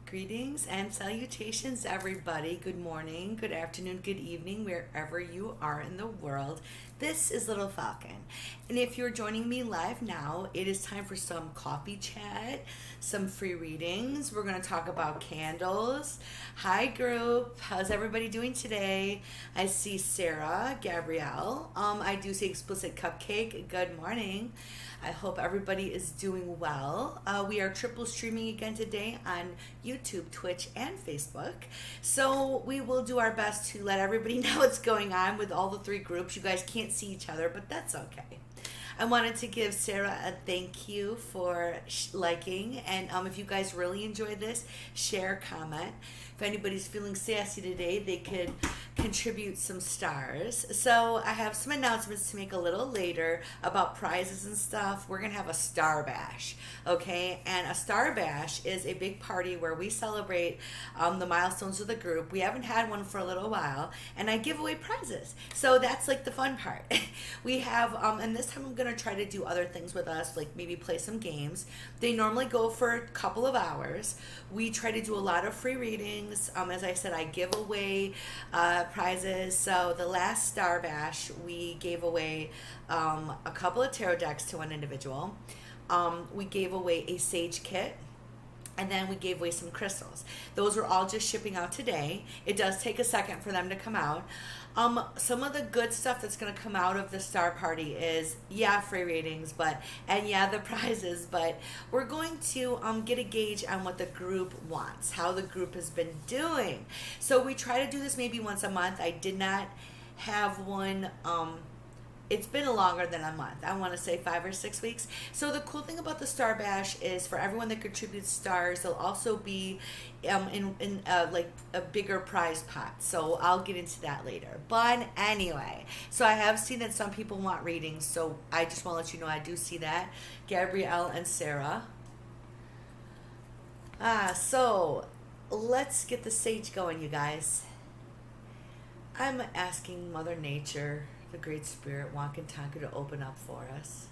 Greetings and salutations, everybody. Good morning, good afternoon, good evening, wherever you are in the world. This is Little Falcon. And if you're joining me live now, it is time for some coffee chat, some free readings. We're going to talk about candles. Hi, group. How's everybody doing today? I see Sarah, Gabrielle. I do see Explicit Cupcake. Good morning. I hope everybody is doing well. We are triple streaming again today on YouTube, Twitch, and Facebook. So we will do our best to let everybody know what's going on with all the three groups. You guys can't see each other, but that's okay. I wanted to give Sarah a thank you for liking, and if you guys really enjoyed this, share, comment. If anybody's feeling sassy today, they could contribute some stars. So I have some announcements to make a little later about prizes and stuff. We're going to have a star bash, okay? And a star bash is a big party where we celebrate the milestones of the group. We haven't had one for a little while, and I give away prizes. So that's like the fun part. We have, and this time I'm going to try to do other things with us, like maybe play some games. They normally go for a couple of hours. We try to do a lot of free readings. As I said, I give away prizes. So the last Star Bash, we gave away a couple of tarot decks to one individual. We gave away a sage kit. And then we gave away some crystals. Those were all just shipping out today. It does take a second for them to come out. Some of the good stuff that's going to come out of the star party is, free readings, and the prizes, but we're going to get a gauge on what the group wants, how the group has been doing. So we try to do this maybe once a month. I did not have one, it's been longer than a month. I want to say 5 or 6 weeks. So the cool thing about the Star Bash is for everyone that contributes stars, there'll also be in like a bigger prize pot. So I'll get into that later. But anyway, so I have seen that some people want readings. So I just want to let you know I do see that. Gabrielle and Sarah. So let's get the sage going, you guys. I'm asking Mother Nature, the Great Spirit, Wankan Tonka, to open up for us,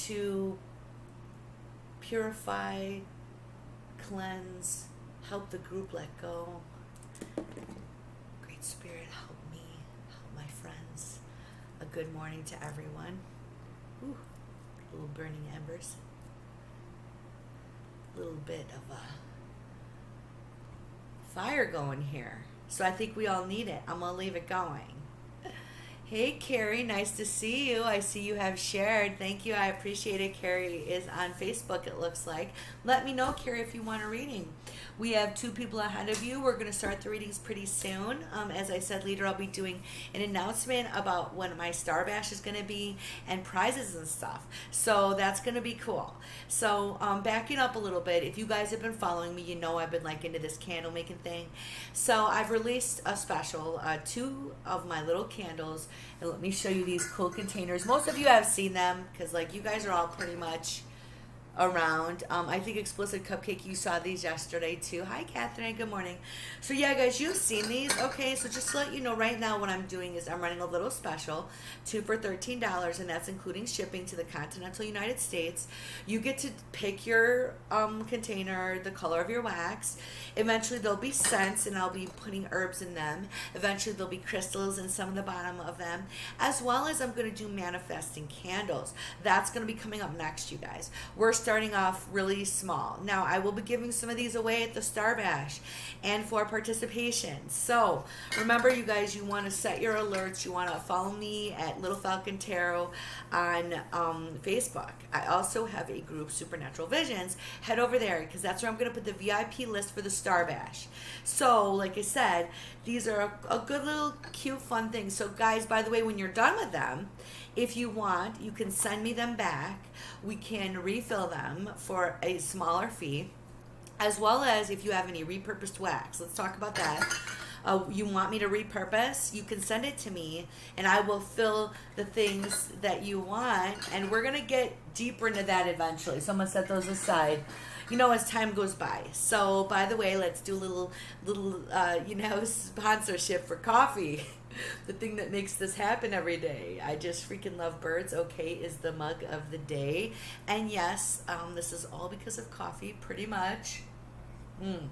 to purify, cleanse, help the group let go. Great Spirit, help me, help my friends. A good morning to everyone. Ooh, little burning embers. A little bit of a fire going here. So I think we all need it. I'm going to leave it going. Hey, Carrie, nice to see you. I see you have shared. Thank you. I appreciate it. Carrie is on Facebook, it looks like. Let me know, Carrie, if you want a reading. We have 2 people ahead of you. We're going to start the readings pretty soon. As I said, later I'll be doing an announcement about when my Star Bash is going to be and prizes and stuff. So that's going to be cool. So backing up a little bit, if you guys have been following me, you know I've been like into this candle making thing. So I've released a special, 2 of my little candles. And let me show you these cool containers. Most of you have seen them because like you guys are all pretty much around. I think Explicit Cupcake, you saw these yesterday too. Hi, Catherine. Good morning. So yeah, guys, you've seen these. Okay, so just to let you know, right now what I'm doing is I'm running a little special, 2 for $13, and that's including shipping to the continental United States. You get to pick your container, the color of your wax. Eventually there'll be scents, and I'll be putting herbs in them. Eventually there'll be crystals in some of the bottom of them, as well as I'm going to do manifesting candles. That's going to be coming up next, you guys. We're starting off really small. Now, I will be giving some of these away at the Star Bash and for participation. So, remember, you guys, you want to set your alerts. You want to follow me at Little Falcon Tarot on Facebook. I also have a group, Supernatural Visions. Head over there because that's where I'm going to put the VIP list for the Star Bash. So, like I said, these are a good little cute fun thing. So, guys, by the way, when you're done with them, if you want, you can send me them back. We can refill them for a smaller fee, as well as if you have any repurposed wax. Let's talk about that. You want me to repurpose, you can send it to me, and I will fill the things that you want, and we're going to get deeper into that eventually. So I'm going to set those aside, as time goes by. So, by the way, let's do a little sponsorship for coffee. The thing that makes this happen every day. I just freaking love birds. Okay, is the mug of the day. And yes, this is all because of coffee, pretty much. Mm.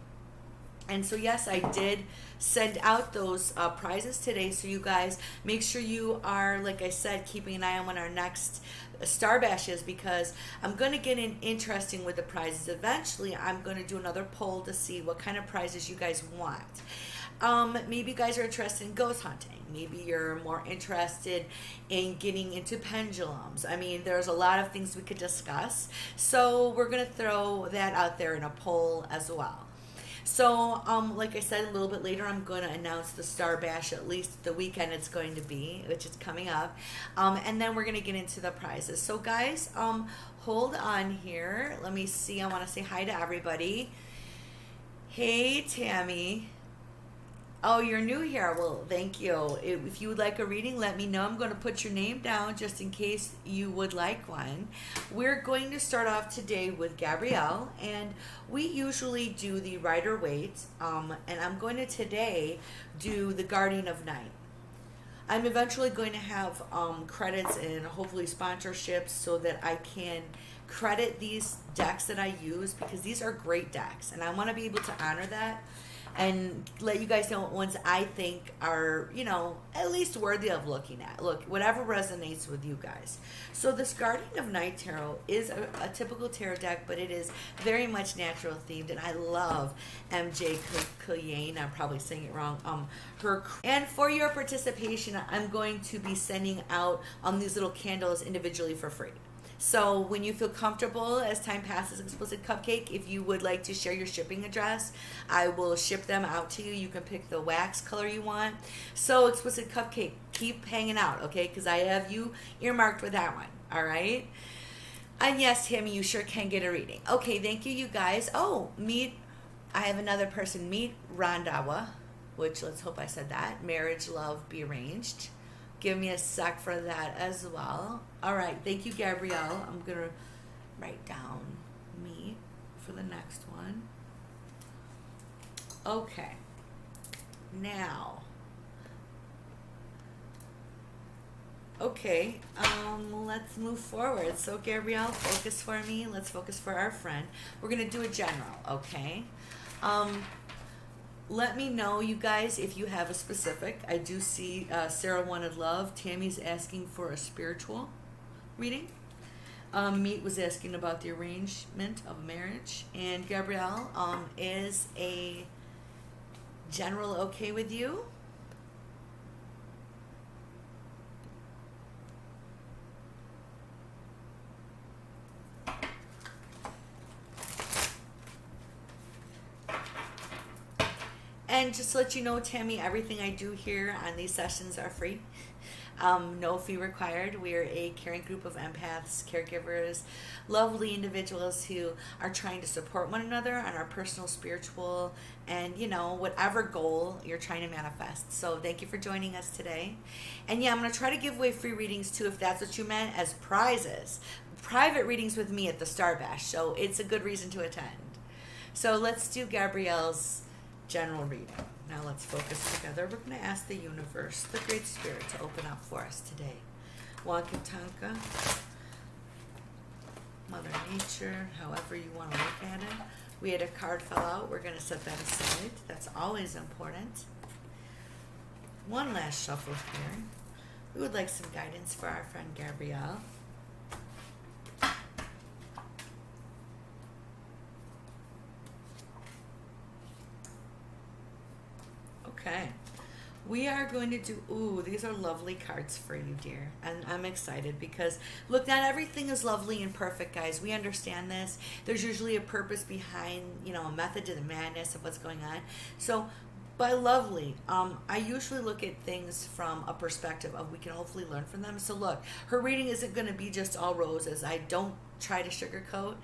And so, yes, I did send out those prizes today. So, you guys, make sure you are, like I said, keeping an eye on when our next Star Bash is, because I'm going to get in interesting with the prizes. Eventually, I'm going to do another poll to see what kind of prizes you guys want. Maybe you guys are interested in ghost hunting. Maybe you're more interested in getting into pendulums. I mean, there's a lot of things we could discuss. So, we're going to throw that out there in a poll as well. So, like I said, a little bit later, I'm going to announce the Star Bash, at least the weekend it's going to be, which is coming up. And then we're going to get into the prizes. So, guys, hold on here. Let me see. I want to say hi to everybody. Hey, Tammy. Oh, you're new here. Well, thank you. If you would like a reading, let me know. I'm going to put your name down just in case you would like one. We're going to start off today with Gabrielle, and we usually do the Rider-Waite, and I'm going to today do the Guardian of Night. I'm eventually going to have credits and hopefully sponsorships so that I can credit these decks that I use, because these are great decks, and I want to be able to honor that and let you guys know what ones I think are, at least worthy of looking at. Look, whatever resonates with you guys. So this Guardian of Night Tarot is a typical tarot deck, but it is very much natural themed, and I love MJ Kuliane. I'm probably saying it wrong. And for your participation, I'm going to be sending out these little candles individually for free. So when you feel comfortable, as time passes, Explicit Cupcake, if you would like to share your shipping address, I will ship them out to you. You can pick the wax color you want. So Explicit Cupcake, keep hanging out, okay? Because I have you earmarked with that one, all right? And yes, Tammy, you sure can get a reading. Okay, thank you, you guys. I have another person. Meet Rondawa, which, let's hope I said that. Marriage, love, be arranged. Give me a sec for that as well. All right. Thank you, Gabrielle. I'm going to write down me for the next one. Okay. Now. Okay. Let's move forward. So, Gabrielle, focus for me. Let's focus for our friend. We're going to do a general, okay? Let me know, you guys, if you have a specific. I do see Sarah wanted love. Tammy's asking for a spiritual reading. Meet was asking about the arrangement of marriage. And Gabrielle, is a general okay with you? And just to let you know, Tammy, everything I do here on these sessions are free. No fee required. We're a caring group of empaths, caregivers, lovely individuals who are trying to support one another on our personal, spiritual, and, whatever goal you're trying to manifest. So thank you for joining us today. And yeah, I'm going to try to give away free readings too, if that's what you meant, as prizes. Private readings with me at the Star Bash. So it's a good reason to attend. So let's do Gabrielle's general reading. Now let's focus together. We're going to ask the universe, the Great Spirit, to open up for us today. Wakantanka, Mother Nature, however you want to look at it. We had a card fell out. We're going to set that aside. That's always important. One last shuffle here. We would like some guidance for our friend Gabrielle. Okay. We are going to do, these are lovely cards for you, dear. And I'm excited because, look, not everything is lovely and perfect, guys. We understand this. There's usually a purpose behind, a method to the madness of what's going on. So, by lovely, I usually look at things from a perspective of we can hopefully learn from them. So, look, her reading isn't going to be just all roses. I don't try to sugarcoat,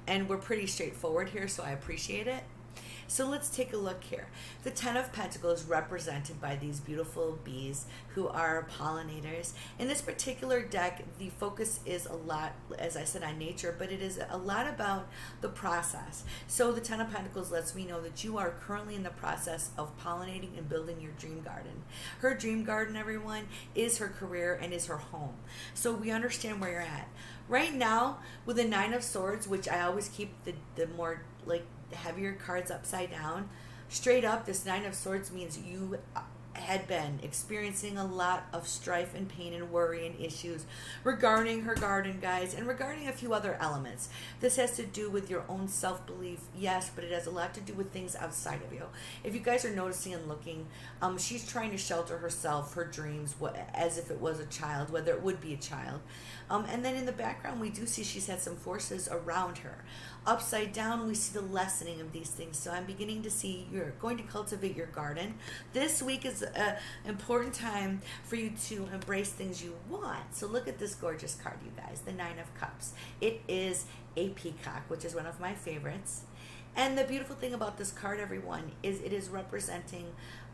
and we're pretty straightforward here, so I appreciate it. So let's take a look here. The Ten of Pentacles represented by these beautiful bees who are pollinators. In this particular deck, the focus is a lot, as I said, on nature, but it is a lot about the process. So the Ten of Pentacles lets me know that you are currently in the process of pollinating and building your dream garden. Her dream garden, everyone, is her career and is her home. So we understand where you're at. Right now, with the Nine of Swords, which I always keep the more like heavier cards upside down. Straight up, this Nine of Swords means you had been experiencing a lot of strife and pain and worry and issues regarding her garden, guys, and regarding a few other elements. This has to do with your own self-belief, yes, but it has a lot to do with things outside of you. If you guys are noticing and looking, she's trying to shelter herself, her dreams, as if it was a child, whether it would be a child. And then in the background, we do see she's had some forces around her. Upside down, we see the lessening of these things. So I'm beginning to see you're going to cultivate your garden. This week is an important time for you to embrace things you want. So look at this gorgeous card, you guys, the Nine of Cups. It is a peacock, which is one of my favorites. And the beautiful thing about this card, everyone, is it is representing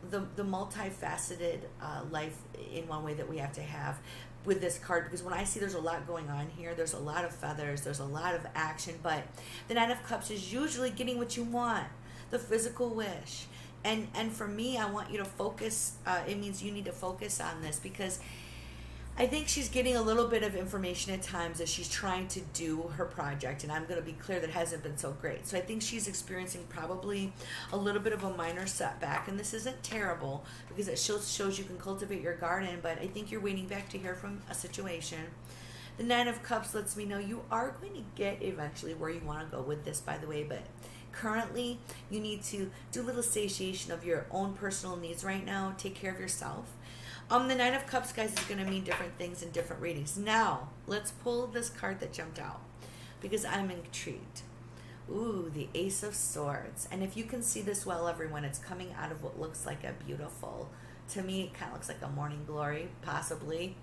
the multifaceted life in one way that we have to have with this card, because when I see there's a lot going on here, there's a lot of feathers, there's a lot of action, but the Nine of Cups is usually getting what you want, the physical wish. And for me, I want you to focus. It means you need to focus on this, because I think she's getting a little bit of information at times as she's trying to do her project, and I'm going to be clear that hasn't been so great. So I think she's experiencing probably a little bit of a minor setback, and this isn't terrible because it shows you can cultivate your garden, but I think you're waiting back to hear from a situation. The Nine of Cups lets me know you are going to get eventually where you want to go with this, by the way, but currently you need to do a little satiation of your own personal needs right now. Take care of yourself. The Nine of Cups, guys, is going to mean different things in different readings. Now, let's pull this card that jumped out because I'm intrigued. Ooh, the Ace of Swords. And if you can see this well, everyone, it's coming out of what looks like a beautiful, to me, it kind of looks like a morning glory, possibly,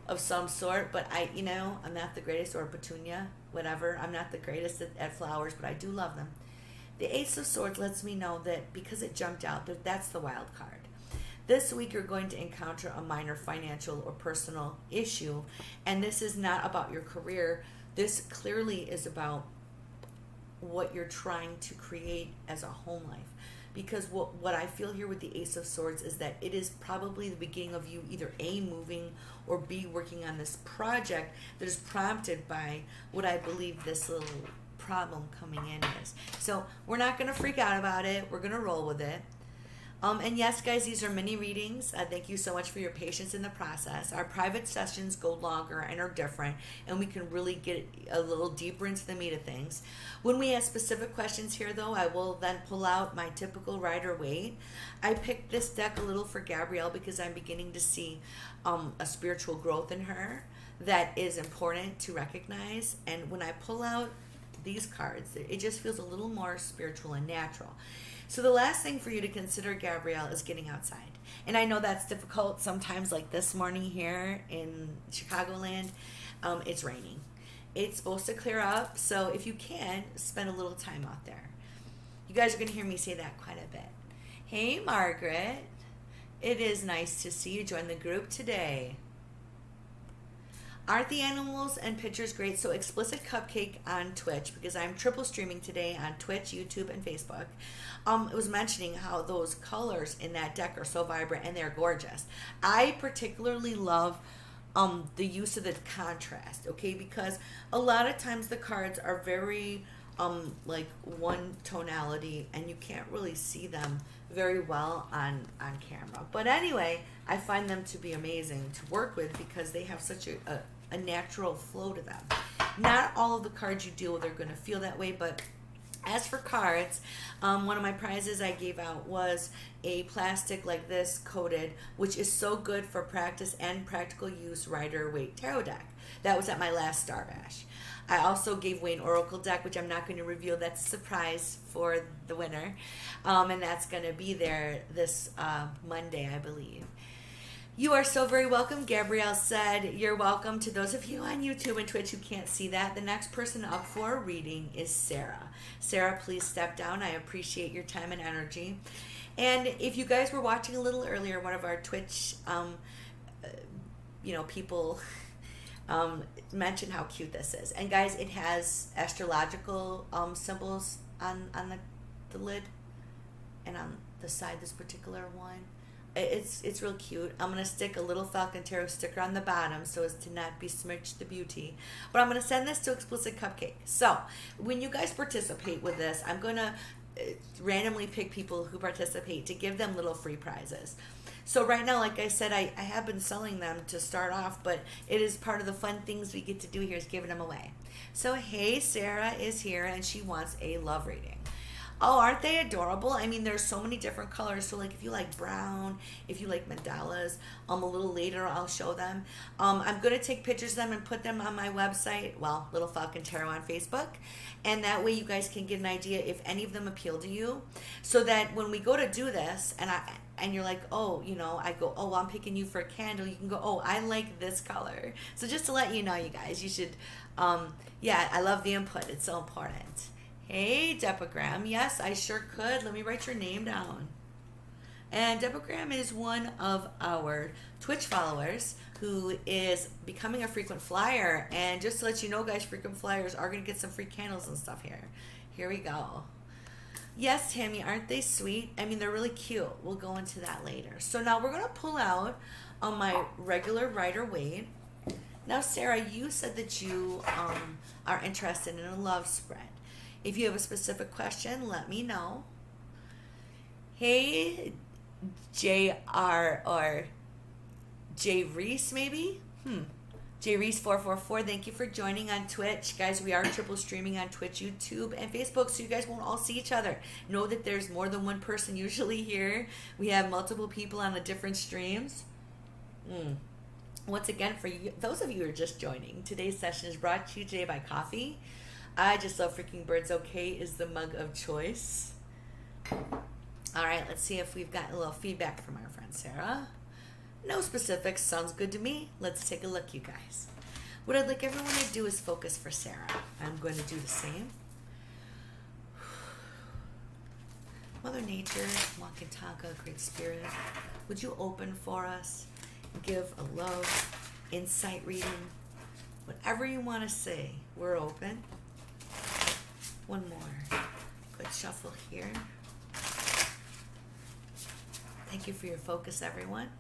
of some sort. But I'm not the greatest, or petunia, whatever. I'm not the greatest at flowers, but I do love them. The Ace of Swords lets me know that because it jumped out, that's the wild card. This week you're going to encounter a minor financial or personal issue, and this is not about your career. This clearly is about what you're trying to create as a home life, because what I feel here with the Ace of Swords is that it is probably the beginning of you either A, moving, or B, working on this project that is prompted by what I believe this little problem coming in is. So we're not going to freak out about it. We're going to roll with it. And yes, guys, these are mini readings. Thank you so much for your patience in the process. Our private sessions go longer and are different, and we can really get a little deeper into the meat of things. When we have specific questions here, though, I will then pull out my typical Rider-Waite. I picked this deck a little for Gabrielle because I'm beginning to see a spiritual growth in her that is important to recognize. And when I pull out these cards, it just feels a little more spiritual and natural. So the last thing for you to consider, Gabrielle, is getting outside. And I know that's difficult sometimes, like this morning here in Chicagoland. It's raining. It's supposed to clear up, so if you can, spend a little time out there. You guys are going to hear me say that quite a bit. Hey, Margaret. It is nice to see you join the group today. Aren't the animals and pictures great? So Explicit Cupcake on Twitch, because I'm triple streaming today on Twitch, YouTube, and Facebook. It was mentioning how those colors in that deck are so vibrant and they're gorgeous. I particularly love the use of the contrast, okay? Because a lot of times the cards are very like one tonality and you can't really see them very well on camera. But anyway, I find them to be amazing to work with because they have such a natural flow to them. Not all of the cards you deal with are going to feel that way, but as for cards, one of my prizes I gave out was a plastic like this coated, which is so good for practice and practical use Rider-Waite tarot deck. That was at my last Star Bash. I also gave away an Oracle deck, which I'm not going to reveal. That's a surprise for the winner. And that's going to be there this Monday, I believe. You are so very welcome, Gabrielle said. You're welcome. To those of you on YouTube and Twitch who can't see that, the next person up for a reading is Sarah. Sarah, please step down. I appreciate your time and energy. And if you guys were watching a little earlier, one of our Twitch, people mentioned how cute this is. And guys, it has astrological symbols on the lid and on the side, this particular one. It's real cute. I'm going to stick a Little Falcon tarot sticker on the bottom so as to not besmirch the beauty. But I'm going to send this to Explicit Cupcake. So when you guys participate with this, I'm going to randomly pick people who participate to give them little free prizes. So right now, like I said, I have been selling them to start off, but it is part of the fun things we get to do here is giving them away. So hey, Sarah is here and she wants a love reading. Oh, aren't they adorable? I mean, there's so many different colors. So like if you like brown, if you like mandalas, a little later I'll show them. I'm going to take pictures of them and put them on my website, well, Little Falcon Tarot on Facebook. And that way you guys can get an idea if any of them appeal to you. So that when we go to do this and you're like, oh, I go, oh, I'm picking you for a candle. You can go, oh, I like this color. So just to let you know, you guys, you should, I love the input. It's so important. Hey, Depagram. Yes, I sure could. Let me write your name down. And Depagram is one of our Twitch followers who is becoming a frequent flyer. And just to let you know, guys, frequent flyers are going to get some free candles and stuff here. Here we go. Yes, Tammy, aren't they sweet? I mean, they're really cute. We'll go into that later. So now we're going to pull out on my regular Rider-Waite. Now, Sarah, you said that you are interested in a love spread. If you have a specific question, let me know. Hey, JR or J Reese, maybe? J Reese 444, thank you for joining on Twitch. Guys, we are triple streaming on Twitch, YouTube, and Facebook, so you guys won't all see each other. Know that there's more than one person usually here. We have multiple people on the different streams. Once again, for you, those of you who are just joining, today's session is brought to you today by coffee. I just love freaking birds. Okay is the mug of choice. All right, let's see if we've got a little feedback from our friend Sarah. No specifics. Sounds good to me. Let's take a look, you guys. What I'd like everyone to do is focus for Sarah. I'm going to do the same. Mother Nature, Wakantanka, Great Spirit, would you open for us? Give a love, insight reading, whatever you want to say. We're open. One more. Good shuffle here. Thank you for your focus, everyone.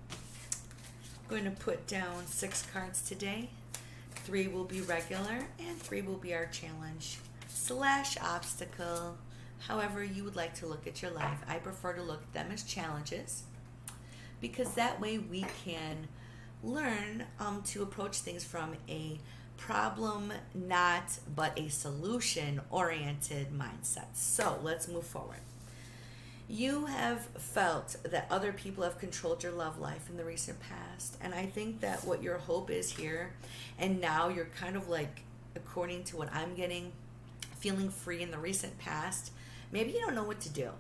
I'm going to put down 6 cards today. 3 will be regular and 3 will be our challenge / obstacle. However you would like to look at your life. I prefer to look at them as challenges because that way we can learn to approach things from a problem, not but a solution-oriented mindset. So let's move forward. You have felt that other people have controlled your love life in the recent past, and I think that what your hope is here, and now you're kind of like, according to what I'm getting, feeling free in the recent past. Maybe you don't know what to do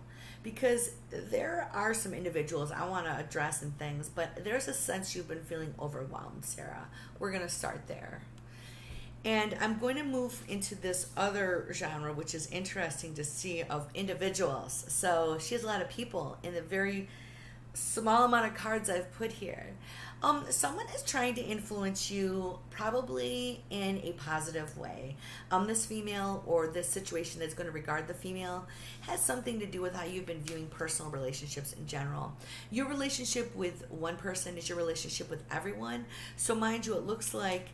because there are some individuals I want to address and things, but there's a sense you've been feeling overwhelmed, Sarah. We're going to start there. And I'm going to move into this other genre, which is interesting to see, of individuals. So she has a lot of people in the very small amount of cards I've put here. Someone is trying to influence you probably in a positive way. This female or this situation that's going to regard the female has something to do with how you've been viewing personal relationships in general. Your relationship with one person is your relationship with everyone. So mind you, it looks like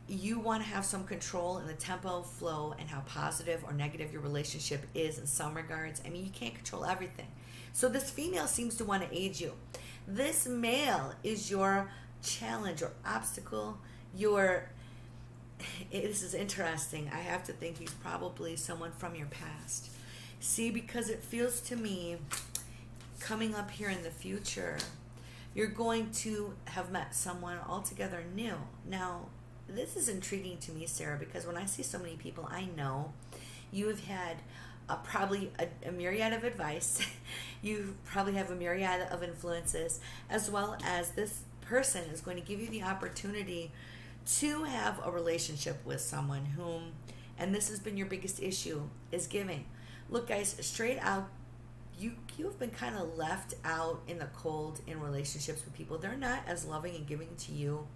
you want to have some control in the tempo, flow, and how positive or negative your relationship is in some regards. I mean, you can't control everything. So this female seems to want to aid you. This male is your challenge or obstacle. This is interesting. I have to think he's probably someone from your past. See, because it feels to me, coming up here in the future, you're going to have met someone altogether new. Now, this is intriguing to me, Sarah, because when I see so many people I know, you have had probably a myriad of advice. You probably have a myriad of influences, as well as this person is going to give you the opportunity to have a relationship with someone whom, and this has been your biggest issue, is giving. Look, guys, straight out, you've been kind of left out in the cold in relationships with people. They're not as loving and giving to you.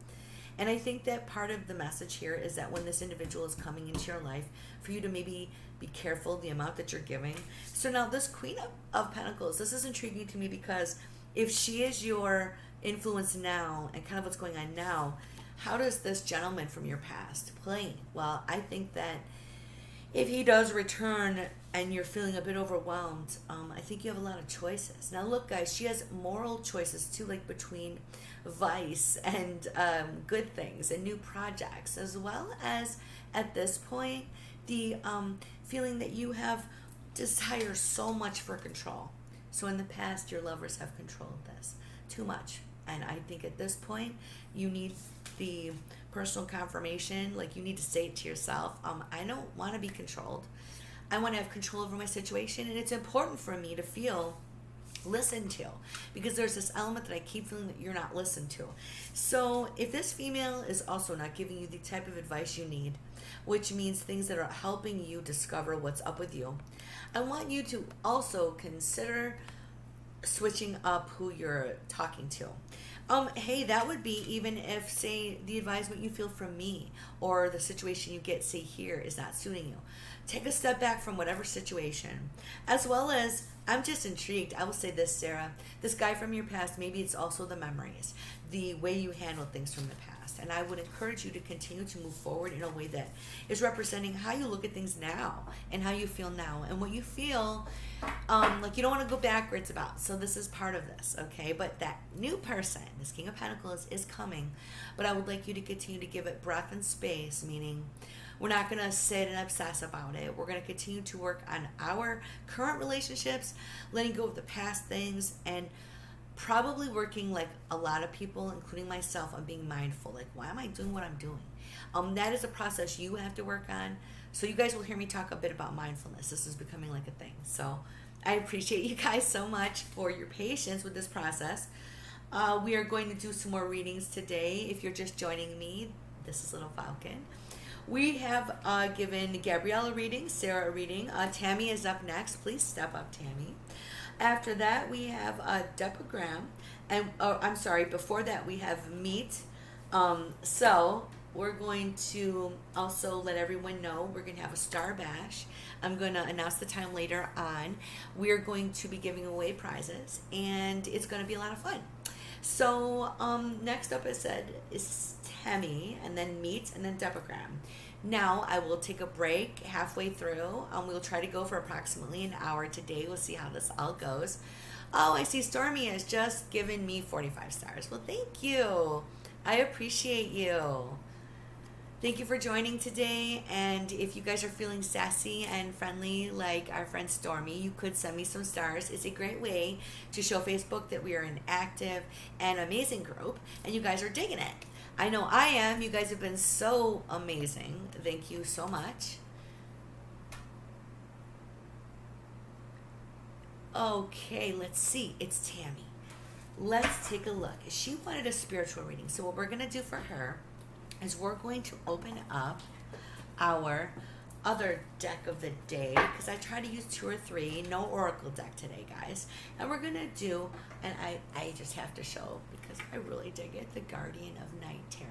And I think that part of the message here is that when this individual is coming into your life, for you to maybe be careful the amount that you're giving. So now this Queen of Pentacles, this is intriguing to me because if she is your influence now and kind of what's going on now, how does this gentleman from your past play? Well, I think that if he does return and you're feeling a bit overwhelmed, I think you have a lot of choices. Now, look, guys, she has moral choices too, like between vice and good things and new projects, as well as at this point, the feeling that you have desire so much for control. So, in the past, your lovers have controlled this too much. And I think at this point, you need the personal confirmation. Like, you need to say it to yourself, I don't want to be controlled. I want to have control over my situation, and it's important for me to feel listened to, because there's this element that I keep feeling that you're not listened to. So if this female is also not giving you the type of advice you need, which means things that are helping you discover what's up with you, I want you to also consider switching up who you're talking to. Hey, that would be even if, say, the advisement you feel from me or the situation you get, say, here is not suiting you. Take a step back from whatever situation. As well as, I'm just intrigued. I will say this, Sarah. This guy from your past, maybe it's also the memories, the way you handle things from the past. And I would encourage you to continue to move forward in a way that is representing how you look at things now and how you feel now and what you feel like you don't want to go backwards about. So this is part of this, okay? But that new person, this King of Pentacles, is coming. But I would like you to continue to give it breath and space, meaning we're not going to sit and obsess about it. We're going to continue to work on our current relationships, letting go of the past things, and probably working, like a lot of people, including myself, on being mindful. Like, why am I doing what I'm doing? That is a process you have to work on. So you guys will hear me talk a bit about mindfulness. This is becoming like a thing. So I appreciate you guys so much for your patience with this process. We are going to do some more readings today. If you're just joining me, this is Little Falcon. We have given Gabrielle a reading, Sarah a reading. Tammy is up next. Please step up, Tammy. After that, we have a decagram. And I'm sorry, before that, we have meat. So we're going to also let everyone know we're going to have a star bash. I'm going to announce the time later on. We're going to be giving away prizes, and it's going to be a lot of fun. So next up, I said, is Tammy, and then meat, and then decagram. Now I will take a break halfway through. We'll try to go for approximately an hour today. We'll see how this all goes. Oh, I see Stormy has just given me 45 stars. Well, thank you. I appreciate you. Thank you for joining today. And if you guys are feeling sassy and friendly like our friend Stormy, you could send me some stars. It's a great way to show Facebook that we are an active and amazing group, and you guys are digging it. I know I am. You guys have been so amazing. Thank you so much. Okay, let's see. It's Tammy. Let's take a look. She wanted a spiritual reading. So what we're going to do for her is we're going to open up our other deck of the day, because I try to use 2 or 3. No oracle deck today, guys. And we're going to do, and I just have to show because I really dig it, the Guardian of Night Tarot.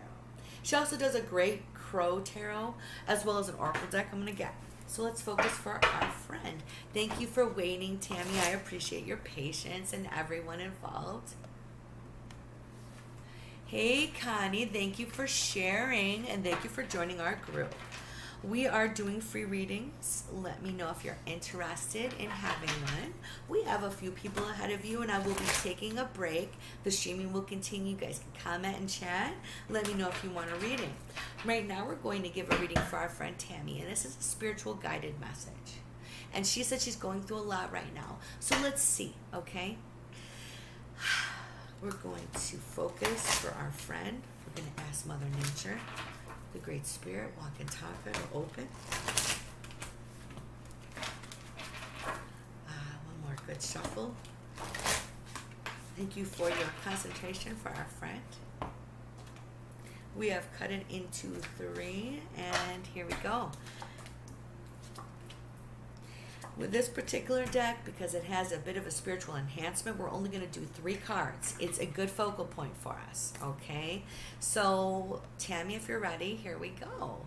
She also does a great Crow Tarot as well as an oracle deck I'm going to get. So let's focus for our friend. Thank you for waiting, Tammy. I appreciate your patience and everyone involved. Hey, Connie, thank you for sharing and thank you for joining our group. We are doing free readings. Let me know if you're interested in having one. We have a few people ahead of you, and I will be taking a break. The streaming will continue. You guys can comment and chat. Let me know if you want a reading. Right now, we're going to give a reading for our friend Tammy, and this is a spiritual guided message. And she said she's going through a lot right now. So let's see, okay? We're going to focus for our friend. We're going to ask Mother Nature, the Great Spirit, walk and talk her to open. One more good shuffle. Thank you for your concentration for our friend. We have cut it into 3, and here we go. With this particular deck, because it has a bit of a spiritual enhancement, we're only going to do 3 cards. It's a good focal point for us, okay? So, Tammy, if you're ready, here we go.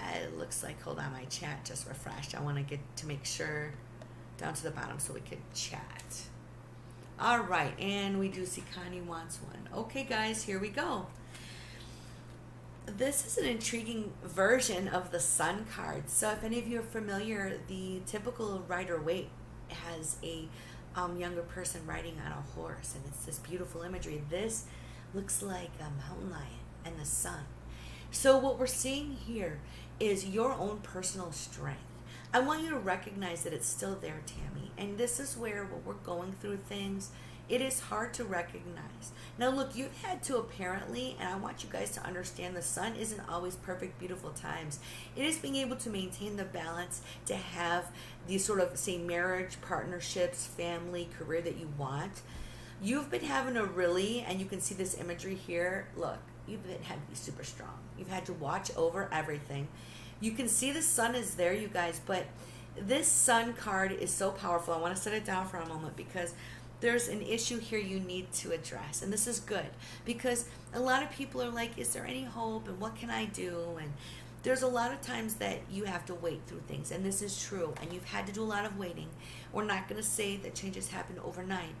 It looks like, hold on, my chat just refreshed. I want to get to make sure down to the bottom so we could chat. All right, and we do see Connie wants one. Okay, guys, here we go. This is an intriguing version of the Sun card. So, if any of you are familiar, the typical Rider Waite has a younger person riding on a horse, and it's this beautiful imagery. This looks like a mountain lion and the sun. So, what we're seeing here is your own personal strength. I want you to recognize that it's still there, Tammy. And this is where, when we're going through things, it is hard to recognize. Now, look, you've had to apparently, and I want you guys to understand the sun isn't always perfect, beautiful times. It is being able to maintain the balance to have these sort of, say, marriage, partnerships, family, career that you want. You've been having a really, and you can see this imagery here, look, you've had to be super strong. You've had to watch over everything. You can see the sun is there, you guys, but this sun card is so powerful. I want to set it down for a moment because there's an issue here you need to address. And this is good because a lot of people are like, is there any hope? And what can I do? And there's a lot of times that you have to wait through things. And this is true. And you've had to do a lot of waiting. We're not going to say that changes happen overnight.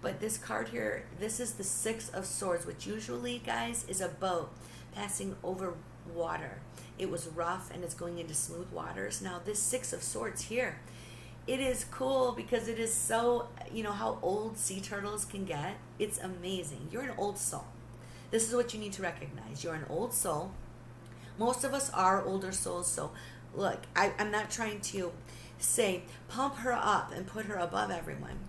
But this card here, this is the Six of Swords, which usually, guys, is a boat passing over water. It was rough and it's going into smooth waters. Now, this Six of Swords here, it is cool because it is so, you know, how old sea turtles can get. It's amazing. You're an old soul. This is what you need to recognize. You're an old soul. Most of us are older souls. So, look, I'm not trying to say pump her up and put her above everyone.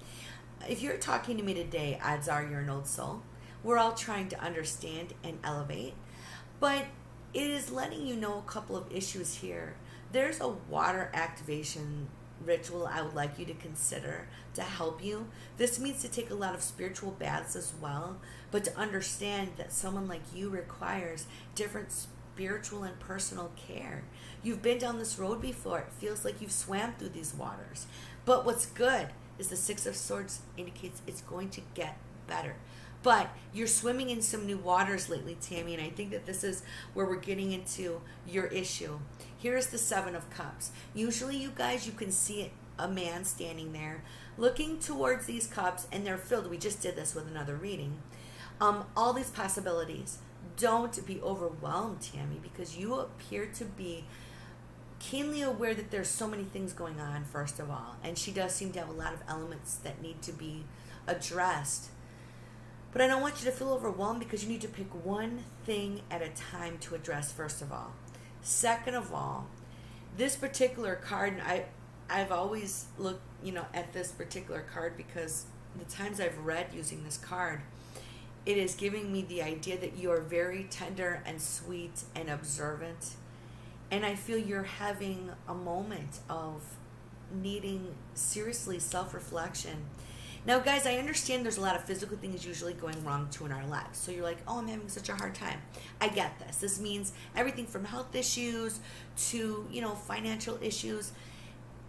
If you're talking to me today, odds are you're an old soul. We're all trying to understand and elevate. But it is letting you know a couple of issues here. There's a water activation ritual I would like you to consider to help you. This means to take a lot of spiritual baths as well, but to understand that someone like you requires different spiritual and personal care. You've been down this road before. It feels like you've swam through these waters. But what's good is the Six of Swords indicates it's going to get better. But you're swimming in some new waters lately, Tammy, and I think that this is where we're getting into your issue. Here's the Seven of Cups. Usually, you guys, you can see it, a man standing there looking towards these cups, and they're filled. We just did this with another reading. All these possibilities. Don't be overwhelmed, Tammy, because you appear to be keenly aware that there's so many things going on, first of all. And she does seem to have a lot of elements that need to be addressed. But I don't want you to feel overwhelmed because you need to pick one thing at a time to address, first of all. Second of all, this particular card, and I've always looked, at this particular card because the times I've read using this card, it is giving me the idea that you are very tender and sweet and observant. And I feel you're having a moment of needing seriously self-reflection. Now, guys, I understand there's a lot of physical things usually going wrong too in our lives. So you're like, oh, I'm having such a hard time. I get this. This means everything from health issues to, financial issues.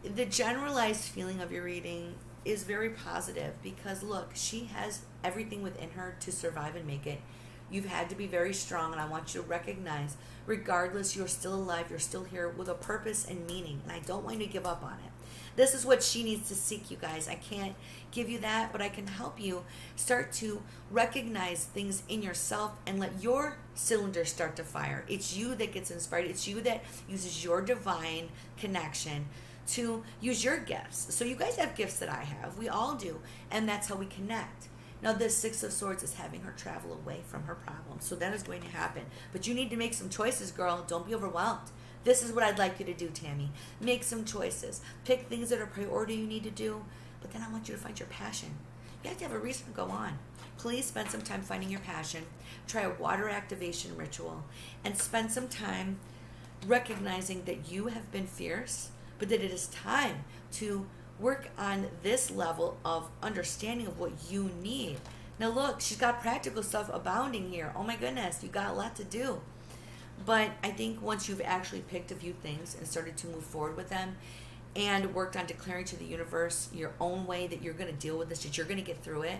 The generalized feeling of your reading is very positive because, look, she has everything within her to survive and make it. You've had to be very strong, and I want you to recognize, regardless, you're still alive, you're still here with a purpose and meaning, and I don't want you to give up on it. This is what she needs to seek, you guys. I can't give you that, but I can help you start to recognize things in yourself and let your cylinders start to fire. It's you that gets inspired. It's you that uses your divine connection to use your gifts. So you guys have gifts that I have. We all do, and that's how we connect. Now, this Six of Swords is having her travel away from her problems. So that is going to happen. But you need to make some choices, girl. Don't be overwhelmed. This is what I'd like you to do, Tammy. Make some choices. Pick things that are priority you need to do. But then I want you to find your passion. You have to have a reason to go on. Please spend some time finding your passion. Try a water activation ritual. And spend some time recognizing that you have been fierce, but that it is time to work on this level of understanding of what you need. Now look, she's got practical stuff abounding here. Oh my goodness, you got a lot to do. But I think once you've actually picked a few things and started to move forward with them and worked on declaring to the universe your own way that you're going to deal with this, that you're going to get through it,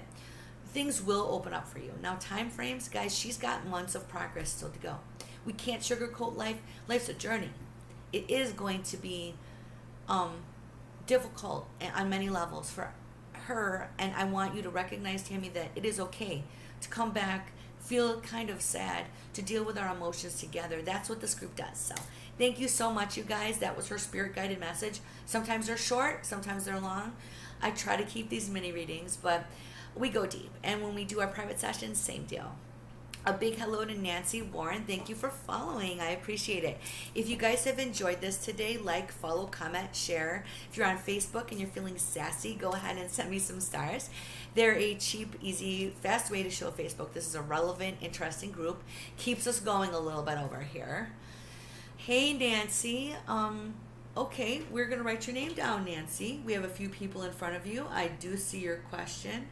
things will open up for you. Now, time frames, guys, she's got months of progress still to go. We can't sugarcoat life. Life's a journey. It is going to be difficult on many levels for her, and I want you to recognize, Tammy, that it is okay to come back feel kind of sad, to deal with our emotions together. That's what this group does. So thank you so much, you guys. That was her spirit guided message. Sometimes they're short, sometimes they're long. I try to keep these mini readings, but we go deep. And when we do our private sessions, same deal. A big hello to Nancy Warren. Thank you for following. I appreciate it. If you guys have enjoyed this today, like, follow, comment, share. If you're on Facebook and you're feeling sassy, go ahead and send me some stars. They're a cheap, easy, fast way to show Facebook this is a relevant, interesting group. Keeps us going a little bit over here. Hey, Nancy. Okay, we're going to write your name down, Nancy. We have a few people in front of you. I do see your question.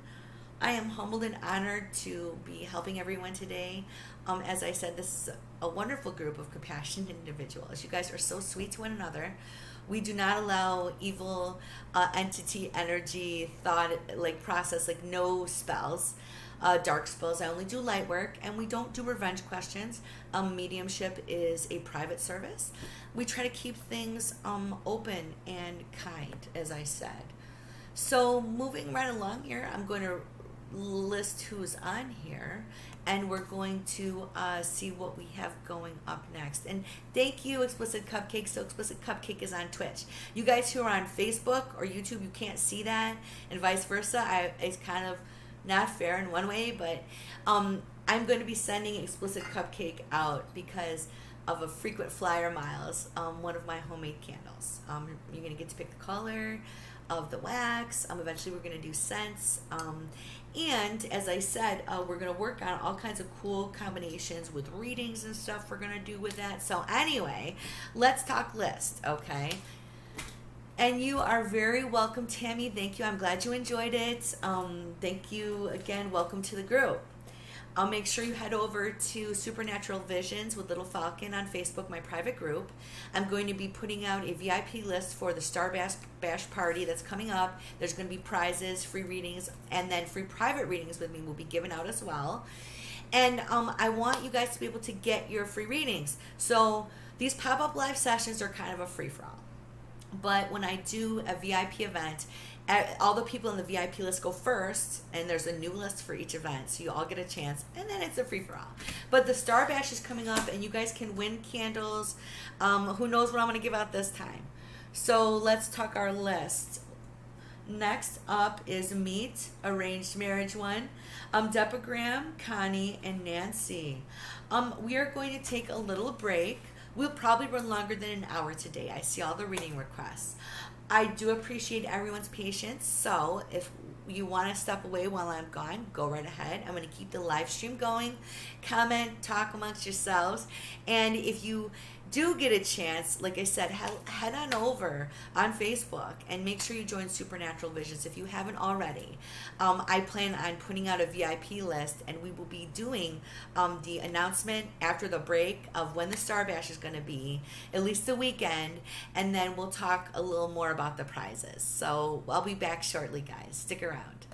I am humbled and honored to be helping everyone today. As I said, this is a wonderful group of compassionate individuals. You guys are so sweet to one another. We do not allow evil entity, energy, thought, like process, like no spells, dark spells. I only do light work, and we don't do revenge questions. Mediumship is a private service. We try to keep things open and kind, as I said. So moving right along here, I'm going to list who's on here, and we're going to see what we have going up next. And thank you, Explicit Cupcake. So Explicit Cupcake is on Twitch. You guys who are on Facebook or YouTube, you can't see that, and vice versa. It's kind of not fair in one way, but I'm going to be sending Explicit Cupcake out because of a frequent flyer miles, one of my homemade candles. You're going to get to pick the color of the wax. Eventually we're going to do scents. And as I said, we're going to work on all kinds of cool combinations with readings and stuff we're going to do with that. So anyway, let's talk list, okay? And you are very welcome, Tammy. Thank you. I'm glad you enjoyed it. Thank you again. Welcome to the group. I'll make sure you head over to Supernatural Visions with Little Falcon on Facebook, my private group. I'm going to be putting out a VIP list for the Star Bash party that's coming up. There's going to be prizes, free readings, and then free private readings with me will be given out as well. And I want you guys to be able to get your free readings. So these pop-up live sessions are kind of a free-for-all. But when I do a VIP event, all the people in the VIP list go first, and there's a new list for each event, so you all get a chance, and then it's a free-for-all. But the Star Bash is coming up, and you guys can win candles. Who knows what I'm going to give out this time. So let's talk our list. Next up is Meet, Arranged Marriage one. Depagram, Connie, and Nancy. We are going to take a little break. We'll probably run longer than an hour today. I see all the reading requests. I do appreciate everyone's patience, so if you want to step away while I'm gone, go right ahead. I'm going to keep the live stream going. Comment, talk amongst yourselves, and if you do get a chance, like I said, head on over on Facebook and make sure you join Supernatural Visions if you haven't already. I plan on putting out a VIP list, and we will be doing the announcement after the break of when the Star Bash is going to be, at least the weekend, and then we'll talk a little more about the prizes. So I'll be back shortly, guys. Stick around.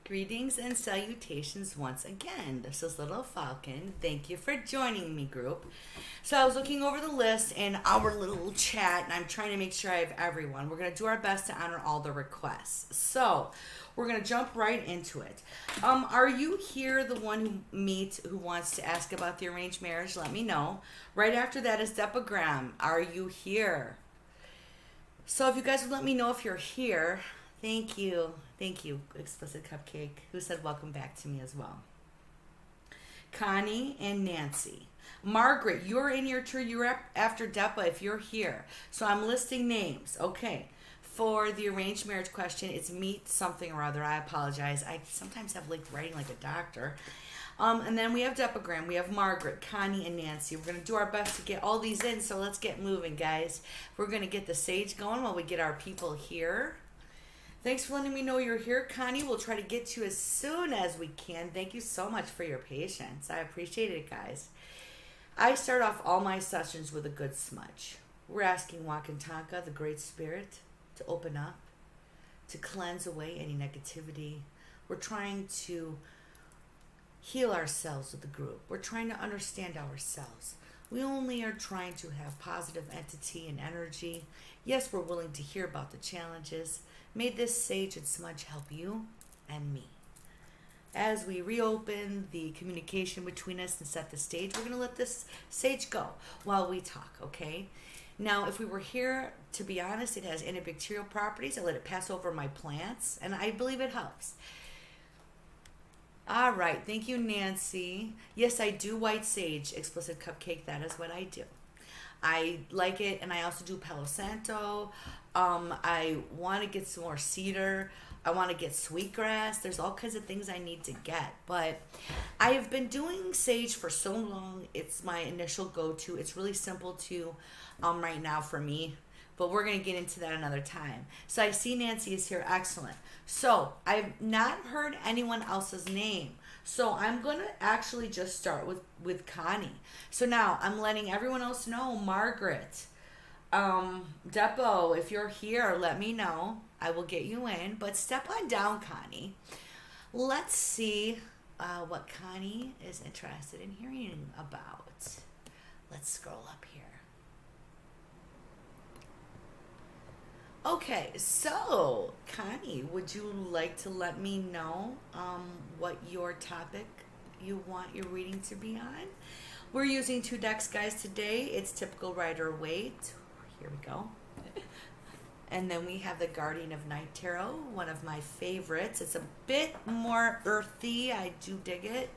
Greetings and salutations once again. This is Little Falcon. Thank you for joining me, group. So I was looking over the list in our little chat, and I'm trying to make sure I have everyone. We're going to do our best to honor all the requests. So we're going to jump right into it. Are you here, the one who wants to ask about the arranged marriage? Let me know. Right after that is Depagram. Are you here? So if you guys would let me know if you're here. Thank you. Thank you, Explicit Cupcake, who said welcome back to me as well. Connie and Nancy. Margaret, you're in your turn. You're after Depa if you're here. So I'm listing names. Okay. For the arranged marriage question, it's meet something or other. I apologize. I sometimes have like writing like a doctor. And then we have Depagram. We have Margaret, Connie, and Nancy. We're going to do our best to get all these in, so let's get moving, guys. We're going to get the sage going while we get our people here. Thanks for letting me know you're here, Connie. We'll try to get to you as soon as we can. Thank you so much for your patience. I appreciate it, guys. I start off all my sessions with a good smudge. We're asking Wakantanka, the Great Spirit, to open up, to cleanse away any negativity. We're trying to heal ourselves with the group. We're trying to understand ourselves. We only are trying to have positive entity and energy. Yes, we're willing to hear about the challenges. May this sage and smudge help you and me. As we reopen the communication between us and set the stage, we're going to let this sage go while we talk, okay? Now, if we were here, to be honest, it has antibacterial properties. I let it pass over my plants, and I believe it helps. All right. Thank you, Nancy. Yes, I do white sage, Explicit Cupcake. That is what I do. I like it, and I also do Palo Santo. I want to get some more cedar. I want to get sweetgrass. There's all kinds of things I need to get. But I have been doing sage for so long. It's my initial go-to. It's really simple to right now for me. But we're going to get into that another time. So I see Nancy is here. Excellent. So I've not heard anyone else's name. So I'm going to actually just start with Connie. So now I'm letting everyone else know. Margaret, Depo, if you're here, let me know. I will get you in. But step on down, Connie. Let's see what Connie is interested in hearing about. Let's scroll up here. Okay, so Connie, would you like to let me know what your topic you want your reading to be on? We're using 2 decks, guys, today. It's typical Rider-Waite. Here we go. And then we have the Guardian of Night Tarot, one of my favorites. It's a bit more earthy. I do dig it.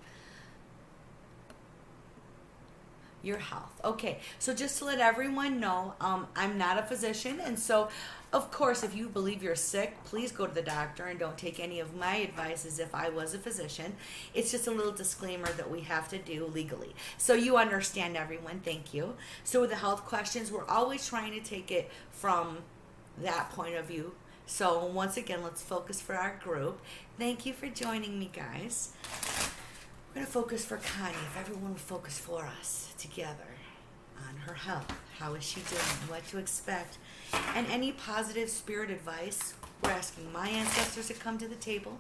Your health. Okay, so just to let everyone know, I'm not a physician, and so of course if you believe you're sick, please go to the doctor and don't take any of my advice as if I was a physician. It's just a little disclaimer that we have to do legally, so you understand, everyone. Thank you. So with the health questions, we're always trying to take it from that point of view. So once again, let's focus for our group. Thank you for joining me, guys. We're going to focus for Connie, if everyone would focus for us together on her health. How is she doing? What to expect? And any positive spirit advice. We're asking my ancestors to come to the table.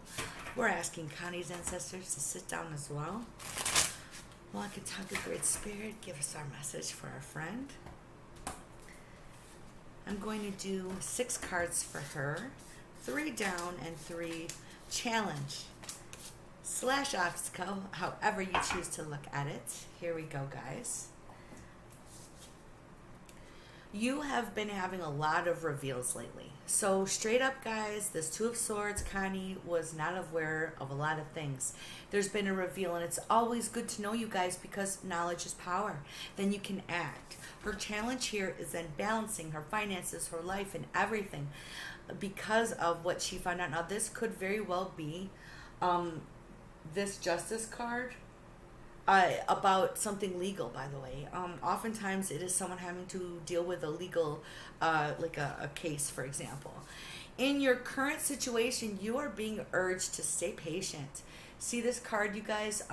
We're asking Connie's ancestors to sit down as well. Wakantanka, Great Spirit, give us our message for our friend. I'm going to do 6 cards for her. 3 down and 3 challenge. / obstacle, however you choose to look at it. Here we go, guys. You have been having a lot of reveals lately. So straight up, guys, this 2 of Swords, Connie was not aware of a lot of things. There's been a reveal, and it's always good to know, you guys, because knowledge is power. Then you can act. Her challenge here is then balancing her finances, her life, and everything because of what she found out. Now, this could very well be this Justice card about something legal, by the way. Oftentimes it is someone having to deal with a legal, like a case, for example. In your current situation, you are being urged to stay patient. See this card, you guys?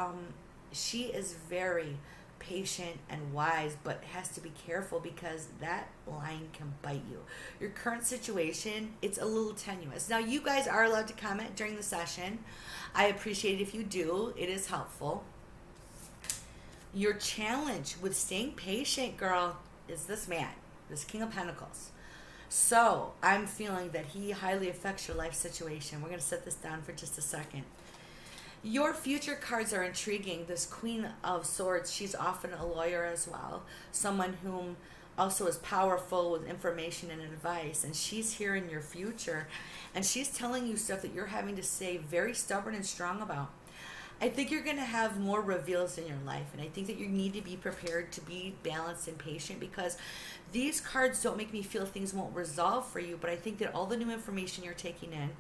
She is very, patient and wise, but has to be careful because that line can bite you. Your current situation, it's a little tenuous. Now, you guys are allowed to comment during the session. I appreciate it if you do. It is helpful. Your challenge with staying patient, girl, is this man, this King of Pentacles. So I'm feeling that he highly affects your life situation. We're going to set this down for just a second. Your future cards are intriguing. This Queen of Swords, she's often a lawyer as well. Someone whom also is powerful with information and advice. And she's here in your future. And she's telling you stuff that you're having to stay very stubborn and strong about. I think you're going to have more reveals in your life, and I think that you need to be prepared to be balanced and patient, because these cards don't make me feel things won't resolve for you, but I think that all the new information you're taking in,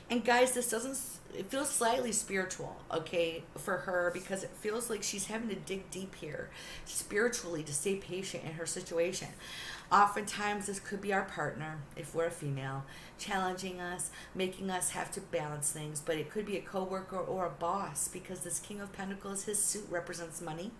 and guys, it feels slightly spiritual, okay, for her, because it feels like she's having to dig deep here spiritually to stay patient in her situation. Oftentimes, this could be our partner, if we're a female, challenging us, making us have to balance things. But it could be a coworker or a boss, because this King of Pentacles, his suit represents money.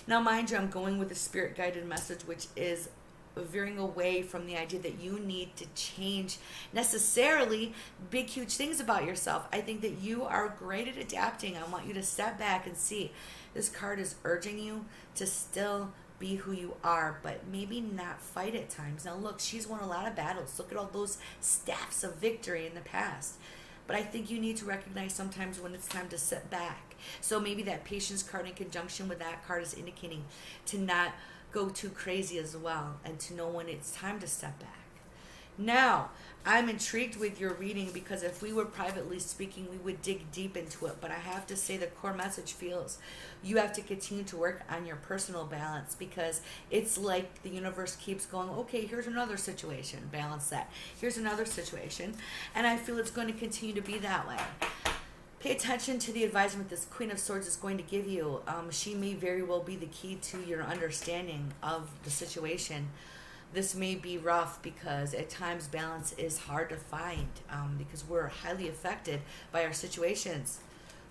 Now, mind you, I'm going with a spirit-guided message, which is veering away from the idea that you need to change necessarily big, huge things about yourself. I think that you are great at adapting. I want you to step back and see. This card is urging you to still be who you are, but maybe not fight at times. Now look, she's won a lot of battles. Look at all those staffs of victory in the past. But I think you need to recognize sometimes when it's time to sit back. So maybe that patience card in conjunction with that card is indicating to not go too crazy as well, and to know when it's time to step back. Now, I'm intrigued with your reading, because if we were privately speaking, we would dig deep into it. But I have to say the core message feels you have to continue to work on your personal balance, because it's like the universe keeps going, okay, here's another situation, balance that. Here's another situation. And I feel it's going to continue to be that way. Pay attention to the advisement this Queen of Swords is going to give you. She may very well be the key to your understanding of the situation. This may be rough, because at times balance is hard to find, because we're highly affected by our situations.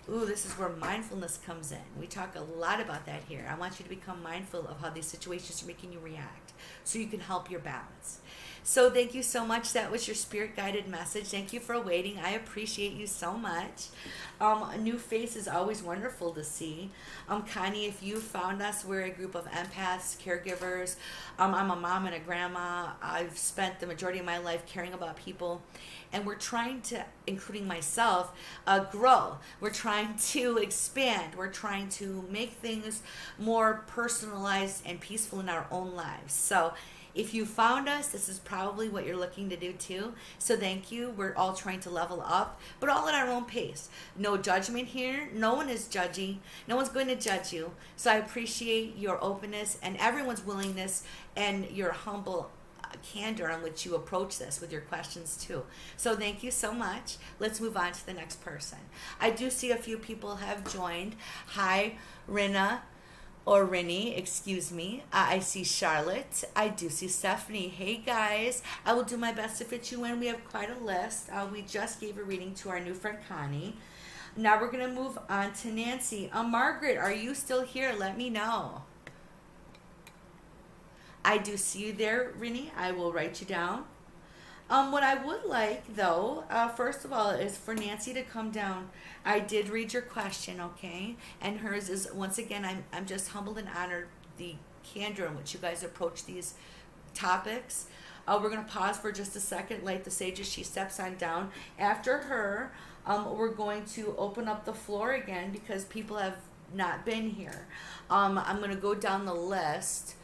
Ooh, this is where mindfulness comes in. We talk a lot about that here. I want you to become mindful of how these situations are making you react, so you can help your balance. So thank you so much. That was your spirit-guided message. Thank you for waiting. I appreciate you so much. A new face is always wonderful to see. Connie, if you found us, we're a group of empaths, caregivers. I'm a mom and a grandma. I've spent the majority of my life caring about people. And we're trying to, including myself, grow. We're trying to expand. We're trying to make things more personalized and peaceful in our own lives. So if you found us, this is probably what you're looking to do too. So thank you. We're all trying to level up, but all at our own pace. No judgment here. No one is judgy. No one's going to judge you. So I appreciate your openness and everyone's willingness and your humble candor on which you approach this with your questions too. So thank you so much. Let's move on to the next person. I do see a few people have joined. Hi, Rina. Or Rennie, excuse me. I see Charlotte. I do see Stephanie. Hey guys, I will do my best to fit you in. We have quite a list. We just gave a reading to our new friend Connie. Now we're going to move on to Nancy. Margaret, are you still here? Let me know. I do see you there, Rennie. I will write you down. What I would like, though, first of all, is for Nancy to come down. I did read your question, okay? And hers is, once again, I'm just humbled and honored the candor in which you guys approach these topics. We're going to pause for just a second, like the sage as she steps on down. After her, we're going to open up the floor again, because people have not been here. I'm going to go down the list.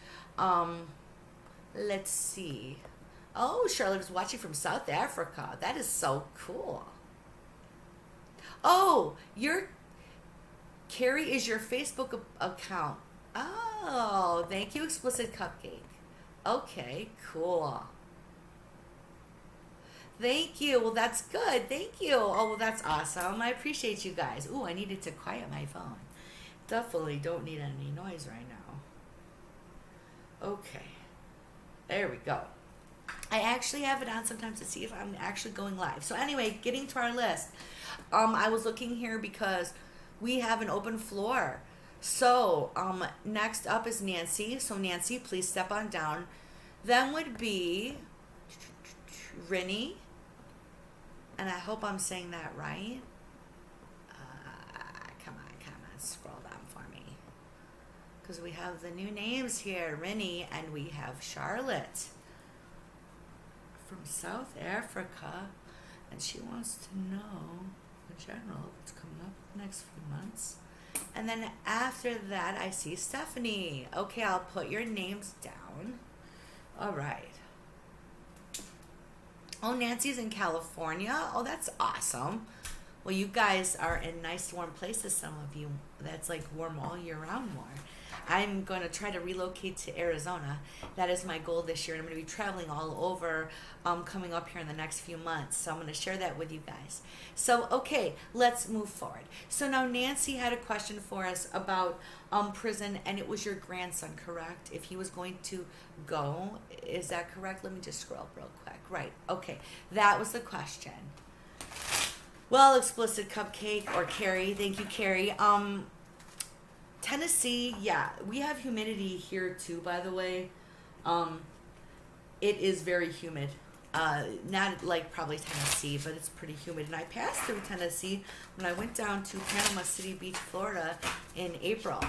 Let's see. Oh, Charlotte is watching from South Africa. That is so cool. Oh, Carrie is your Facebook account. Oh, thank you, Explicit Cupcake. Okay, cool. Thank you. Well, that's good. Thank you. Oh, well, that's awesome. I appreciate you guys. Ooh, I needed to quiet my phone. Definitely don't need any noise right now. Okay. There we go. I actually have it on sometimes to see if I'm actually going live. So anyway, getting to our list. I was looking here because we have an open floor. So, next up is Nancy. So, Nancy, please step on down. Then would be Rinny, and I hope I'm saying that right. Come on, scroll down for me. Because we have the new names here, Rinny, and we have Charlotte from South Africa. And she wants to know, in general, what's coming up the next few months. And then after that, I see Stephanie. Okay, I'll put your names down. All right. Oh, Nancy's in California. Oh, that's awesome. Well, you guys are in nice warm places, some of you. That's like warm all year round more. I'm going to try to relocate to Arizona. That is my goal this year. And I'm going to be traveling all over coming up here in the next few months. So I'm going to share that with you guys. So, okay, let's move forward. So now Nancy had a question for us about prison, and it was your grandson, correct? If he was going to go, is that correct? Let me just scroll real quick. Right, okay, that was the question. Well, explicit cupcake or Carrie, thank you, Carrie. Tennessee, yeah, we have humidity here too, by the way. It is very humid. Not like probably Tennessee, but it's pretty humid. And I passed through Tennessee when I went down to Panama City Beach, Florida in April.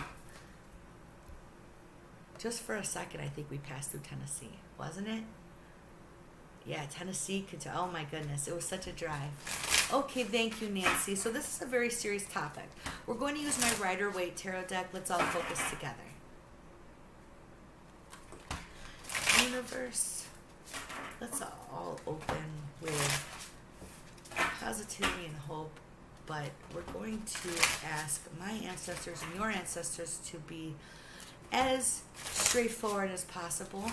Just for a second, I think we passed through Tennessee, wasn't it? Yeah, Tennessee, oh my goodness, it was such a drive. Okay, thank you, Nancy. So this is a very serious topic. We're going to use my Rider-Waite Tarot deck. Let's all focus together. Universe, let's all open with positivity and hope, but we're going to ask my ancestors and your ancestors to be as straightforward as possible.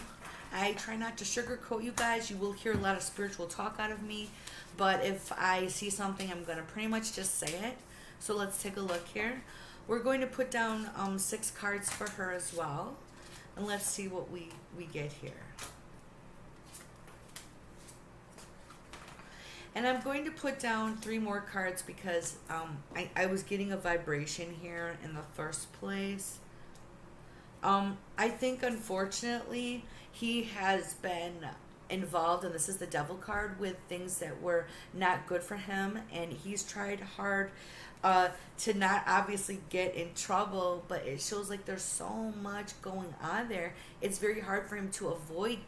I try not to sugarcoat you guys. You will hear a lot of spiritual talk out of me, but if I see something, I'm going to pretty much just say it. So let's take a look here. We're going to put down 6 cards for her as well, and let's see what we get here. And I'm going to put down 3 more cards because I was getting a vibration here in the first place. I think, unfortunately, he has been involved, and this is the Devil card, with things that were not good for him, and he's tried hard to not obviously get in trouble, but it shows like there's so much going on there. It's very hard for him to avoid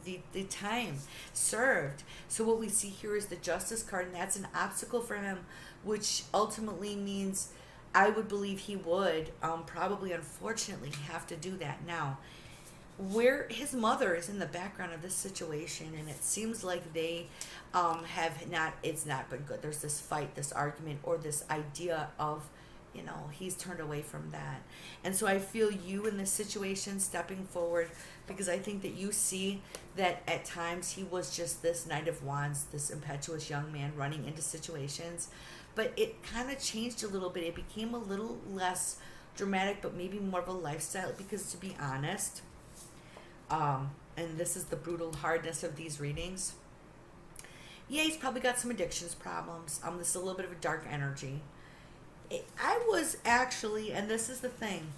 the time served. So what we see here is the Justice card, and that's an obstacle for him, which ultimately means I would believe he would probably, unfortunately, have to do that now. Where his mother is in the background of this situation, and it seems like they it's not been good. There's this fight, this argument, or this idea of, he's turned away from that. And so I feel you in this situation stepping forward, because I think that you see that at times he was just this Knight of Wands, this impetuous young man running into situations. But it kind of changed a little bit. It became a little less dramatic, but maybe more of a lifestyle, because to be honest, and this is the brutal hardness of these readings, yeah, he's probably got some addictions problems. This is a little bit of a dark energy. I was actually, and this is the thing,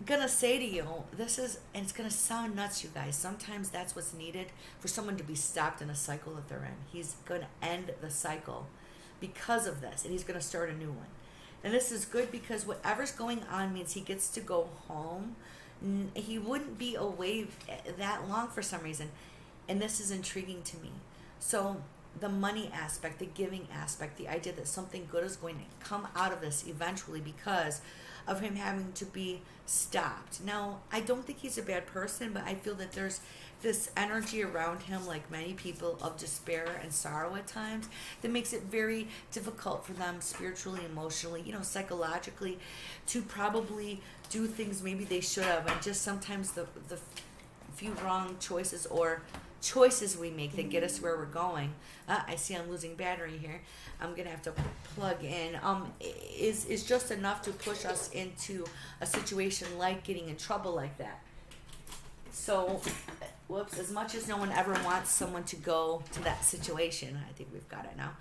gonna say to you, and it's gonna sound nuts, you guys. Sometimes that's what's needed for someone to be stopped in a cycle that they're in. He's gonna end the cycle because of this, and he's gonna start a new one. And this is good because whatever's going on means he gets to go home. He wouldn't be away that long for some reason, and this is intriguing to me. So the money aspect, the giving aspect, the idea that something good is going to come out of this eventually because of him having to be stopped. Now, I don't think he's a bad person, but I feel that there's this energy around him, like many people, of despair and sorrow at times, that makes it very difficult for them spiritually, emotionally, psychologically, to probably do things maybe they should have. And just sometimes the few wrong choices or choices we make that get us where we're going. I see I'm losing battery here. I'm going to have to plug in. Is just enough to push us into a situation like getting in trouble like that. So, as much as no one ever wants someone to go to that situation, I think we've got it now.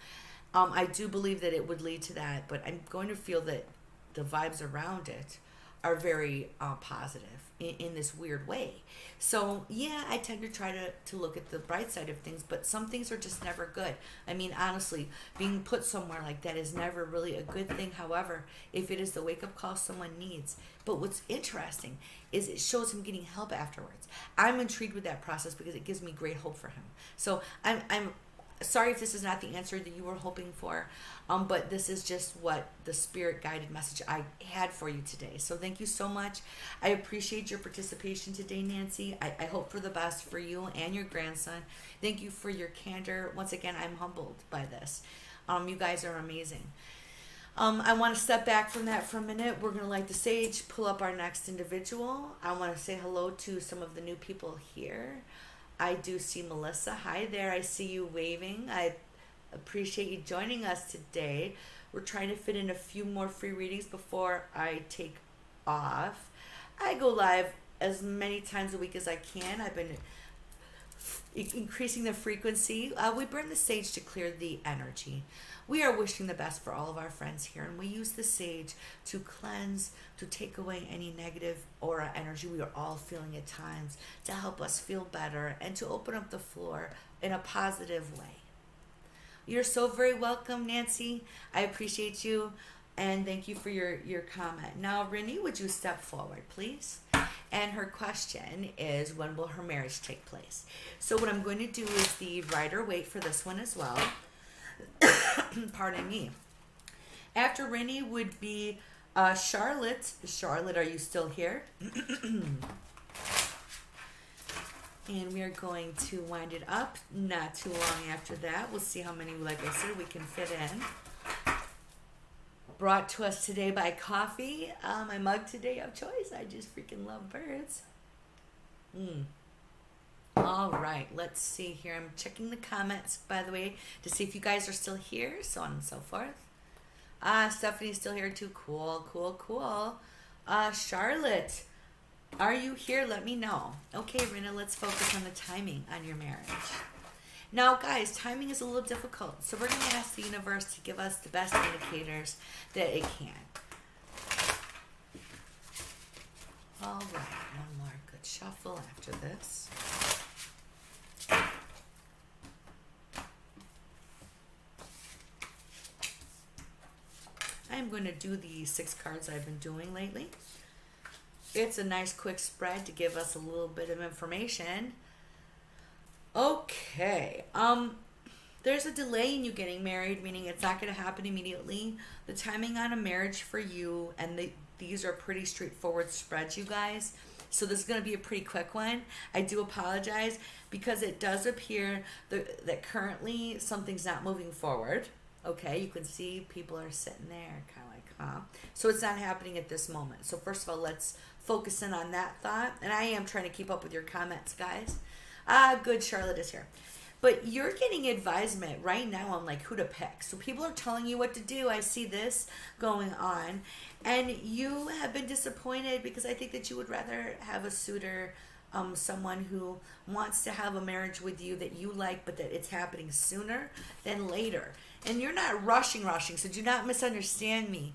I do believe that it would lead to that, but I'm going to feel that the vibes around it are very positive in this weird way. So yeah, I tend to try to look at the bright side of things, but some things are just never good. I mean, honestly, being put somewhere like that is never really a good thing. However, if it is the wake up call someone needs. But what's interesting is it shows him getting help afterwards. I'm intrigued with that process because it gives me great hope for him. So I'm sorry if this is not the answer that you were hoping for, but this is just what the spirit guided message I had for you today. So thank you so much. I appreciate your participation today, Nancy. I hope for the best for you and your grandson. Thank you for your candor. Once again, I'm humbled by this. You guys are amazing. I want to step back from that for a minute. We're going to light the sage, pull up our next individual. I want to say hello to some of the new people here. I do see Melissa. Hi there. I see you waving. I appreciate you joining us today. We're trying to fit in a few more free readings before I take off. I go live as many times a week as I can. I've been increasing the frequency. We burn the sage to clear the energy. We are wishing the best for all of our friends here, and we use the sage to cleanse, to take away any negative aura energy we are all feeling at times, to help us feel better, and to open up the floor in a positive way. You're so very welcome, Nancy. I appreciate you, and thank you for your comment. Now, Rennie, would you step forward, please? And her question is, when will her marriage take place? So what I'm going to do is the rider wait for this one as well. Pardon me. After Rennie would be Charlotte. Charlotte, are you still here? And we are going to wind it up not too long after that. We'll see how many, like I said, we can fit in. Brought to us today by coffee. My mug today of choice. I just freaking love birds. All right, let's see here. I'm checking the comments, by the way, to see if you guys are still here, so on and so forth. Stephanie's still here too. Cool, cool, cool. Charlotte, are you here? Let me know. Okay, Rena, let's focus on the timing on your marriage. Now, guys, timing is a little difficult, so we're going to ask the universe to give us the best indicators that it can. All right, one more good shuffle after this. I'm going to do the 6 cards I've been doing lately. It's a nice quick spread to give us a little bit of information. Okay. There's a delay in you getting married, meaning it's not going to happen immediately. The timing on a marriage for you, and these are pretty straightforward spreads, you guys. So this is going to be a pretty quick one. I do apologize because it does appear that currently something's not moving forward. Okay, you can see people are sitting there kind of like, huh? So it's not happening at this moment. So first of all, let's focus in on that thought. And I am trying to keep up with your comments, guys. Good, Charlotte is here. But you're getting advisement right now on like who to pick. So people are telling you what to do. I see this going on. And you have been disappointed because I think that you would rather have a suitor, someone who wants to have a marriage with you that you like, but that it's happening sooner than later. And you're not rushing, so do not misunderstand me.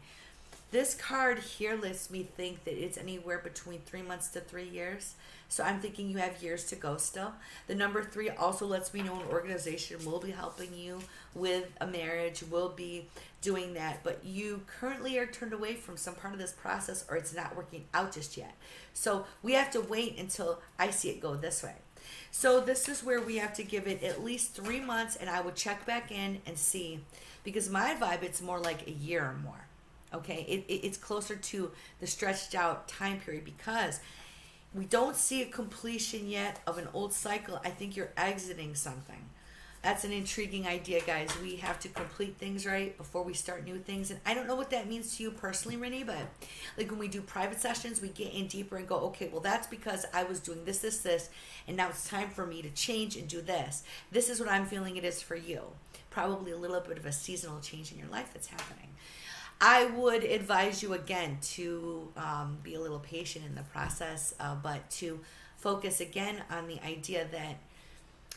This card here lets me think that it's anywhere between 3 months to 3 years. So I'm thinking you have years to go still. The number 3 also lets me know an organization will be helping you with a marriage, will be doing that. But you currently are turned away from some part of this process, or it's not working out just yet. So we have to wait until I see it go this way. So this is where we have to give it at least 3 months, and I would check back in and see. Because my vibe, it's more like a year or more. Okay, it's closer to the stretched out time period because we don't see a completion yet of an old cycle. I think you're exiting something. That's an intriguing idea, guys. We have to complete things right before we start new things. And I don't know what that means to you personally, Renee, but like when we do private sessions, we get in deeper and go, okay, well, that's because I was doing this, and now it's time for me to change and do this. This is what I'm feeling it is for you. Probably a little bit of a seasonal change in your life that's happening. I would advise you again to be a little patient in the process, but to focus again on the idea that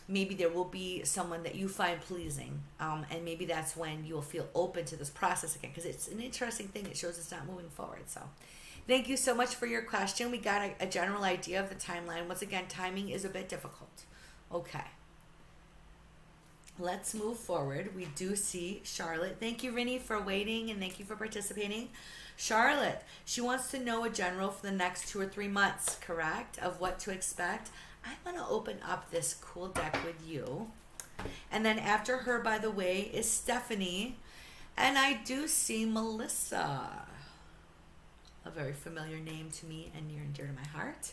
maybe there will be someone that you find pleasing, and maybe that's when you'll feel open to this process again, because it's an interesting thing. It shows it's not moving forward. So Thank you so much for your question. We got a general idea of the timeline. Once again, timing is a bit difficult. Okay. Let's move forward. We do see Charlotte. Thank you, Rinny, for waiting, and thank you for participating. Charlotte, she wants to know a general for the next 2 or 3 months, correct? Of what to expect. I'm going to open up this cool deck with you. And then after her, by the way, is Stephanie. And I do see Melissa. A very familiar name to me and near and dear to my heart.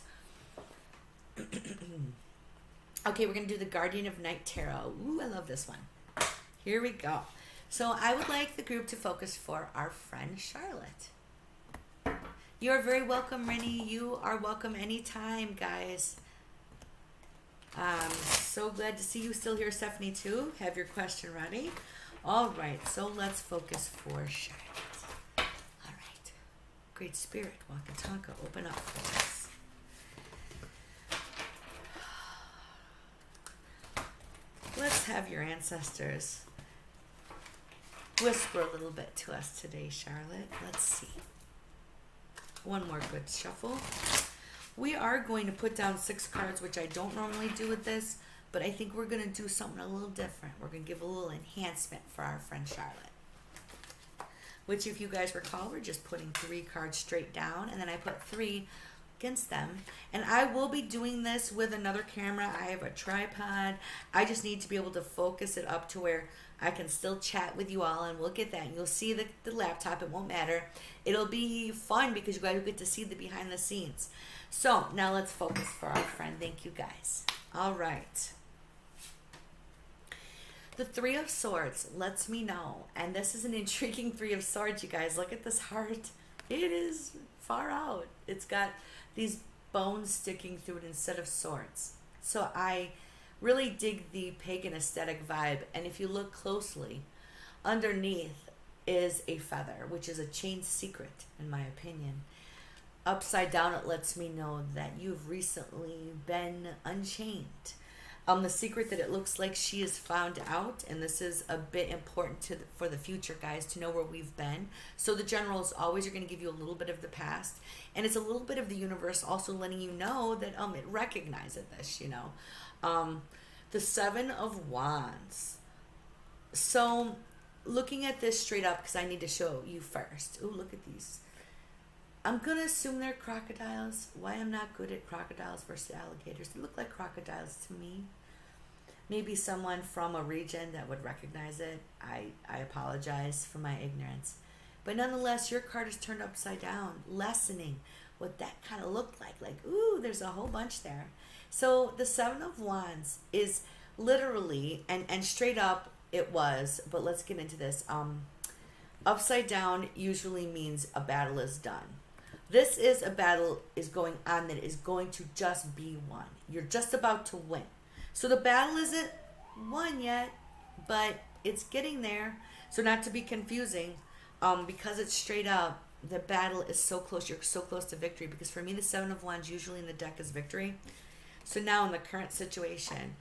Okay, we're going to do the Guardian of Night Tarot. Ooh, I love this one. Here we go. So I would like the group to focus for our friend Charlotte. You are very welcome, Rennie. You are welcome anytime, guys. So glad to see you still here, Stephanie, too. Have your question ready. All right, so let's focus for Charlotte. All right. Great Spirit, Waka Tonka, open up for us. Let's have your ancestors whisper a little bit to us today, Charlotte. Let's see. One more good shuffle. We are going to put down 6 cards, which I don't normally do with this, but I think we're going to do something a little different. We're going to give a little enhancement for our friend Charlotte. Which, if you guys recall, we're just putting 3 cards straight down, and then I put 3 against them. And I will be doing this with another camera. I have a tripod. I just need to be able to focus it up to where I can still chat with you all, and we'll get that. And you'll see the laptop. It won't matter. It'll be fun because you guys will get to see the behind the scenes. So now let's focus for our friend. Thank you, guys. All right. The 3 of Swords lets me know, and this is an intriguing 3 of Swords, you guys. Look at this heart. It is far out. It's got these bones sticking through it instead of swords. So I really dig the pagan aesthetic vibe. And if you look closely, underneath is a feather, which is a chained secret, in my opinion. Upside down, it lets me know that you've recently been unchained. The secret that it looks like she has found out, and this is a bit important for the future, guys, to know where we've been. So the generals always are going to give you a little bit of the past, and it's a little bit of the universe also letting you know that it recognizes this, you know. The 7 of Wands. So looking at this straight up, because I need to show you first. Ooh, look at these. I'm going to assume they're crocodiles. Why I'm not good at crocodiles versus alligators. They look like crocodiles to me. Maybe someone from a region that would recognize it. I apologize for my ignorance. But nonetheless, your card is turned upside down, lessening what that kind of looked like. Like, ooh, there's a whole bunch there. So the 7 of Wands is literally, and straight up it was, but let's get into this. Upside down usually means a battle is done. This is a battle is going on that is going to just be won. You're just about to win. So the battle isn't won yet, but it's getting there. So not to be confusing, because it's straight up, the battle is so close. You're so close to victory. Because for me, the 7 of Wands usually in the deck is victory. So now in the current situation,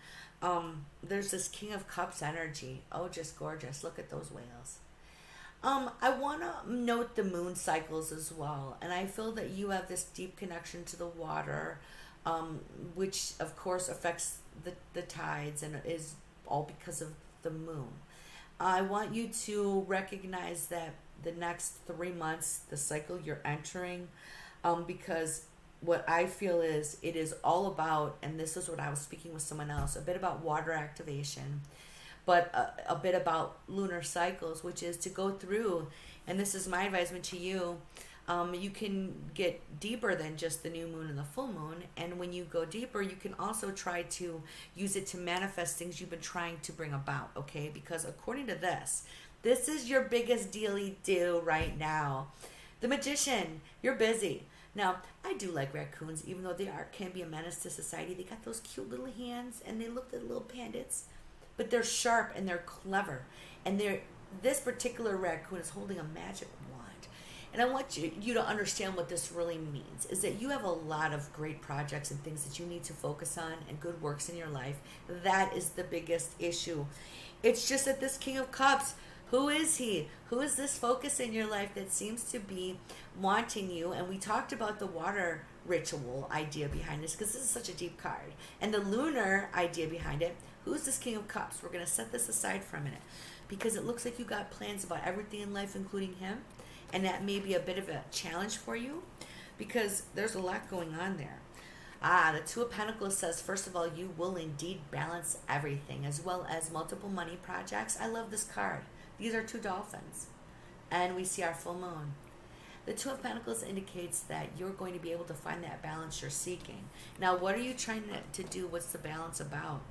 there's this King of Cups energy. Oh, just gorgeous. Look at those whales. I want to note the moon cycles as well. And I feel that you have this deep connection to the water, which of course affects the tides and is all because of the moon. I want you to recognize that the next 3 months, the cycle you're entering, because what I feel is it is all about, and this is what I was speaking with someone else, a bit about water activation, but a bit about lunar cycles, which is to go through, and this is my advisement to you, you can get deeper than just the new moon and the full moon, and when you go deeper, you can also try to use it to manifest things you've been trying to bring about, okay? Because according to this is your biggest dealy do right now. The Magician, you're busy. Now, I do like raccoons, even though they can be a menace to society. They got those cute little hands, and they look like little bandits. But they're sharp, and they're clever. And this particular raccoon is holding a magic wand. And I want you to understand what this really means, is that you have a lot of great projects and things that you need to focus on and good works in your life. That is the biggest issue. It's just that this King of Cups Who is he? Who is this focus in your life that seems to be wanting you? And we talked about the water ritual idea behind this because this is such a deep card. And the lunar idea behind it. Who's this King of Cups? We're going to set this aside for a minute because it looks like you got plans about everything in life, including him. And that may be a bit of a challenge for you because there's a lot going on there. The Two of Pentacles says, first of all, you will indeed balance everything as well as multiple money projects. I love this card. These are two dolphins. And we see our full moon. The Two of Pentacles indicates that you're going to be able to find that balance you're seeking. Now, what are you trying to do? What's the balance about?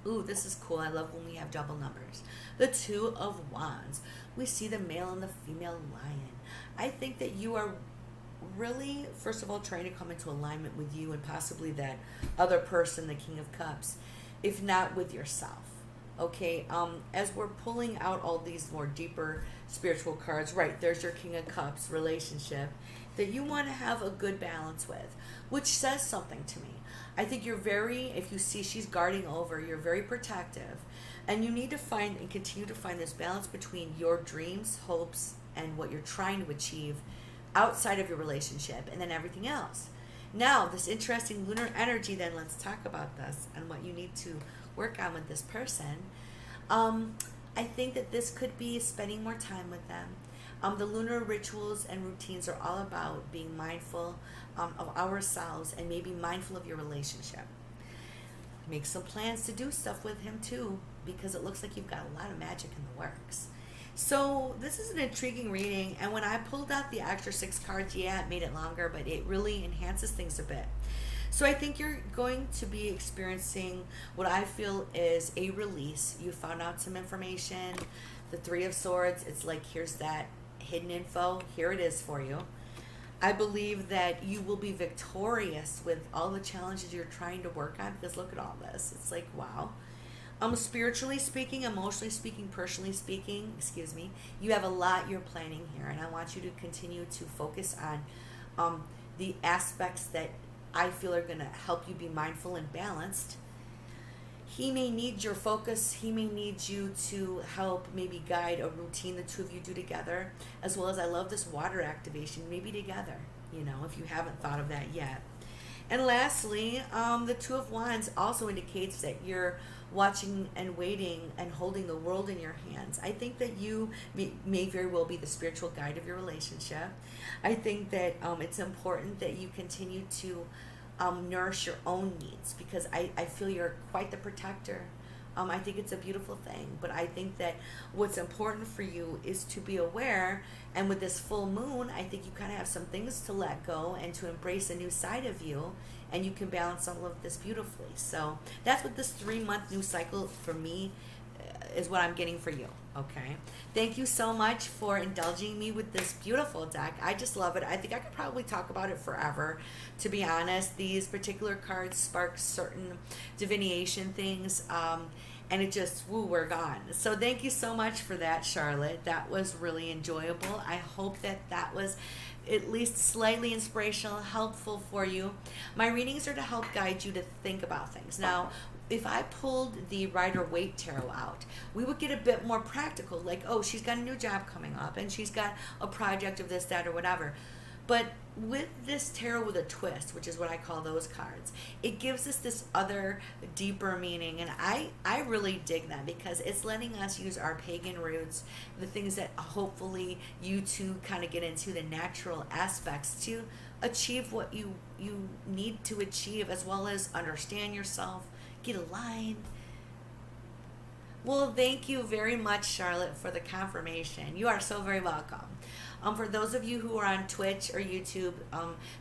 Ooh, this is cool. I love when we have double numbers. The Two of Wands. We see the male and the female lion. I think that you are really, first of all, trying to come into alignment with you and possibly that other person, the King of Cups, if not with yourself. Okay, as we're pulling out all these more deeper spiritual cards, right, there's your King of Cups relationship that you want to have a good balance with, which says something to me. I think you're very, if you see she's guarding over, you're very protective, and you need to find and continue to find this balance between your dreams, hopes, and what you're trying to achieve outside of your relationship, and then everything else. Now, this interesting lunar energy, then let's talk about this and what you need to work on with this person. I think that this could be spending more time with them. The lunar rituals and routines are all about being mindful of ourselves and maybe mindful of your relationship. Make some plans to do stuff with him too, because it looks like you've got a lot of magic in the works. So this is an intriguing reading, and when I pulled out the extra 6 cards, yeah, it made it longer, but it really enhances things a bit. So I think you're going to be experiencing what I feel is a release. You found out some information. The Three of Swords, it's like, here's that hidden info. Here it is for you. I believe that you will be victorious with all the challenges you're trying to work on, because look at all this. It's like, wow. Spiritually speaking, emotionally speaking, personally speaking, you have a lot you're planning here, and I want you to continue to focus on the aspects that I feel are going to help you be mindful and balanced. He may need your focus. He may need you to help maybe guide a routine the two of you do together, as well as I love this water activation, maybe together, if you haven't thought of that yet. And lastly, the Two of Wands also indicates that you're watching and waiting and holding the world in your hands. I think that you may very well be the spiritual guide of your relationship. I think that it's important that you continue to nourish your own needs, because I feel you're quite the protector. I think it's a beautiful thing, but I think that what's important for you is to be aware, and with this full moon, I think you kind of have some things to let go and to embrace a new side of you, and you can balance all of this beautifully. So that's what this 3-month new cycle for me is what I'm getting for you. Okay, thank you so much for indulging me with this beautiful deck. I just love it. I think I could probably talk about it forever, to be honest. These particular cards spark certain divination things, and it just, we're gone. So thank you so much for that, Charlotte. That was really enjoyable. I hope that was at least slightly inspirational, helpful for you. My readings are to help guide you to think about things. Now, if I pulled the Rider-Waite Tarot out, we would get a bit more practical, like, oh, she's got a new job coming up, and she's got a project of this, that, or whatever. But with this tarot with a twist, which is what I call those cards, it gives us this other deeper meaning, and I really dig that, because it's letting us use our pagan roots, the things that hopefully you two kind of get into, the natural aspects to achieve what you need to achieve, as well as understand yourself, get aligned. Well, thank you very much, Charlotte, for the confirmation. You are so very welcome. For those of you who are on Twitch or YouTube,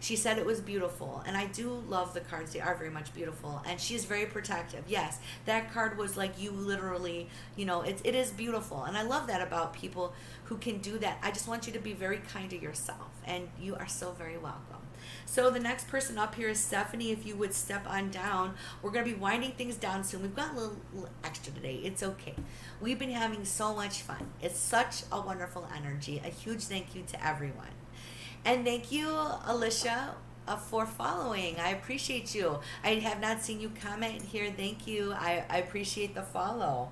she said it was beautiful. And I do love the cards. They are very much beautiful. And she is very protective. Yes, that card was like you literally, it is beautiful. And I love that about people who can do that. I just want you to be very kind to yourself. And you are so very welcome. So the next person up here is Stephanie. If you would step on down, we're going to be winding things down soon. We've got a little extra today. It's okay. We've been having so much fun. It's such a wonderful energy. A huge thank you to everyone. And thank you, Alicia, for following. I appreciate you. I have not seen you comment here. Thank you. I appreciate the follow.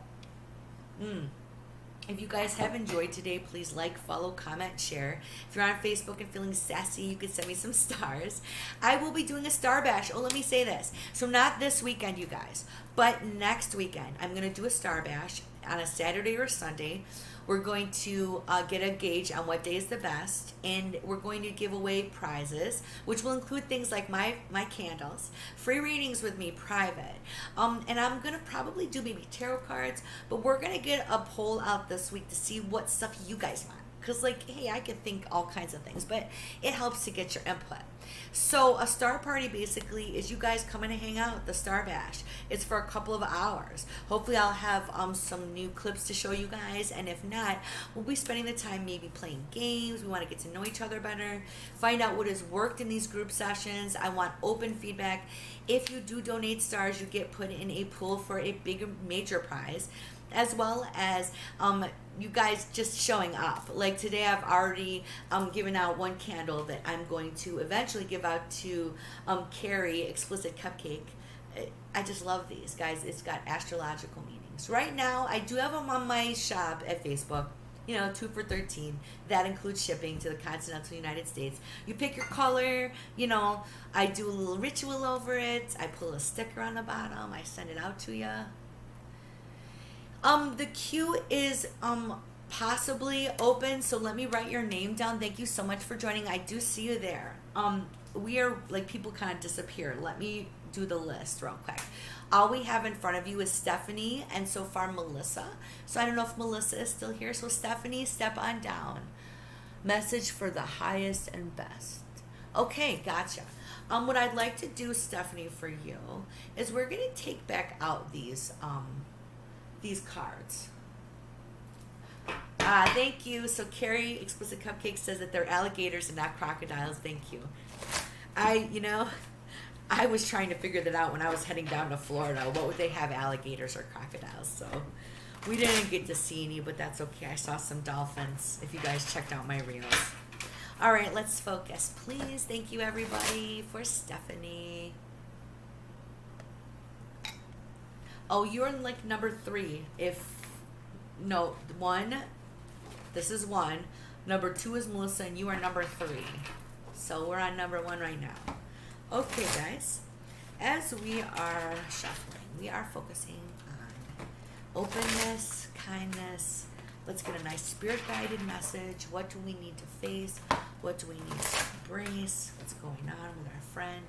If you guys have enjoyed today, please like, follow, comment, share. If you're on Facebook and feeling sassy, you can send me some stars. I will be doing a star bash. Oh, let me say this. So not this weekend, you guys, but next weekend, I'm going to do a star bash on a Saturday or Sunday. We're going to get a gauge on what day is the best, and we're going to give away prizes, which will include things like my candles, free readings with me, private, and I'm going to probably do maybe tarot cards, but we're going to get a poll out this week to see what stuff you guys want. Because, like, hey, I could think all kinds of things, but it helps to get your input. So a star party basically is you guys coming to hang out at the Star Bash. It's for a couple of hours. Hopefully I'll have some new clips to show you guys, and if not, we'll be spending the time maybe playing games. We want to get to know each other better, find out what has worked in these group sessions. I want open feedback. If you do donate stars, you get put in a pool for a bigger major prize, as well as you guys just showing up. Like today I've already given out one candle that I'm going to eventually give out to Carrie, Explicit Cupcake. I just love these, guys. It's got astrological meanings. Right now, I do have them on my shop at Facebook. 2 for $13. That includes shipping to the continental United States. You pick your color, I do a little ritual over it. I pull a sticker on the bottom. I send it out to you. The queue is possibly open, so let me write your name down. Thank you so much for joining. I do see you there. We are, like, people kind of disappear. Let me do the list real quick. All we have in front of you is Stephanie and so far Melissa. So I don't know if Melissa is still here. So Stephanie, step on down. Message for the highest and best. Okay, gotcha. What I'd like to do, Stephanie, for you is we're going to take back out these cards. Thank you. So Carrie, Explicit Cupcake, says that they're alligators and not crocodiles. Thank you. I was trying to figure that out when I was heading down to Florida. What would they have, alligators or crocodiles? So we didn't get to see any, but that's okay. I saw some dolphins if you guys checked out my reels. All right, let's focus, please. Thank you, everybody, for Stephanie. Oh, you're in like number 3. No, 1. This is 1. Number 2 is Melissa, and you are number 3. So we're on number 1 right now. Okay, guys. As we are shuffling, we are focusing on openness, kindness. Let's get a nice spirit-guided message. What do we need to face? What do we need to embrace? What's going on with our friend?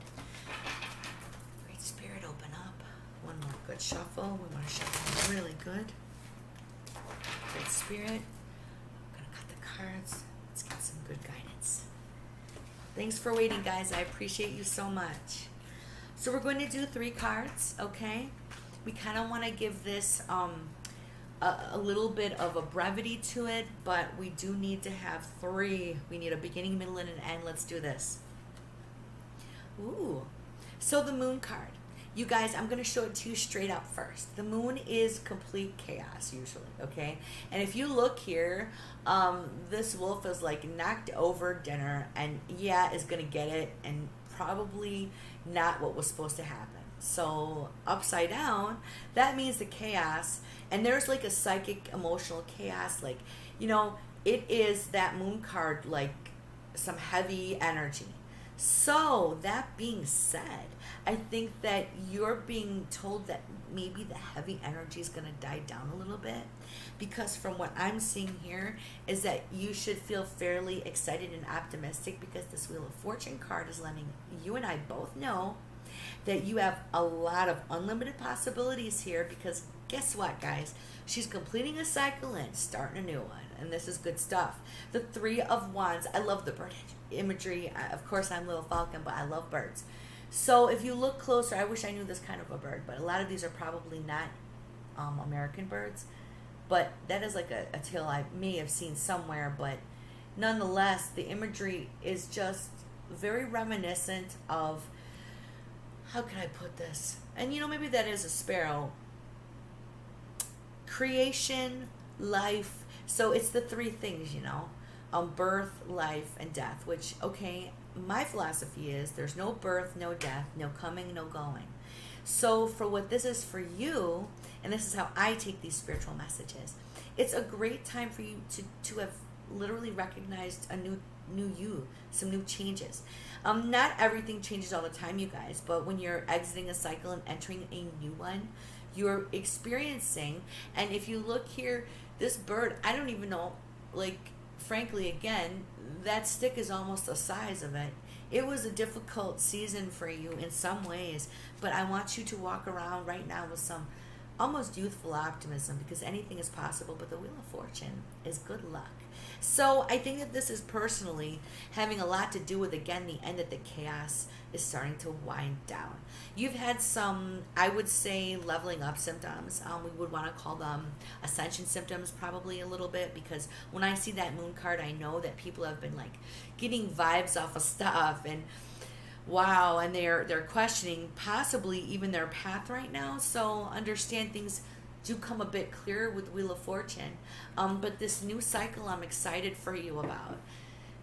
Great Spirit, open up. One more good shuffle. We want to shuffle really good. Great Spirit. I'm going to cut the cards. Let's get some good guidance. Thanks for waiting, guys. I appreciate you so much. So we're going to do 3 cards, okay? We kind of want to give this a little bit of a brevity to it, but we do need to have 3. We need a beginning, middle, and an end. Let's do this. Ooh. So the Moon card. You guys, I'm going to show it to you straight up first. The Moon is complete chaos usually, okay? And if you look here, this wolf is like knocked over dinner and is going to get it, and probably not what was supposed to happen. So upside down, that means the chaos, and there's like a psychic emotional chaos, like, it is that Moon card, like some heavy energy. So that being said, I think that you're being told that maybe the heavy energy is going to die down a little bit, because from what I'm seeing here is that you should feel fairly excited and optimistic, because this Wheel of Fortune card is letting you and I both know that you have a lot of unlimited possibilities here, because guess what, guys? She's completing a cycle and starting a new one, and this is good stuff. The 3 of Wands. I love the bird imagery. Of course, I'm Little Falcon, but I love birds. So if you look closer, I wish I knew this kind of a bird, but a lot of these are probably not American birds. But that is like a tail I may have seen somewhere, but nonetheless, the imagery is just very reminiscent of, how can I put this? And maybe that is a sparrow. Creation, life. So it's the 3 things, birth, life, and death, which, okay, my philosophy is there's no birth, no death, no coming, no going. So for what this is for you, and this is how I take these spiritual messages, it's a great time for you to have literally recognized a new you, some new changes. Not everything changes all the time, you guys, but when you're exiting a cycle and entering a new one, you're experiencing. And if you look here, this bird, I don't even know, like, frankly, again, that stick is almost the size of it. It was a difficult season for you in some ways, but I want you to walk around right now with some almost youthful optimism, because anything is possible, but the Wheel of Fortune is good luck. So I think that this is personally having a lot to do with, again, the end of the chaos is starting to wind down. You've had some, I would say, leveling up symptoms. We would want to call them ascension symptoms probably a little bit, because when I see that moon card, I know that people have been like getting vibes off of stuff, and wow, and they're questioning possibly even their path right now. So understand things do come a bit clearer with Wheel of Fortune. But this new cycle I'm excited for you about.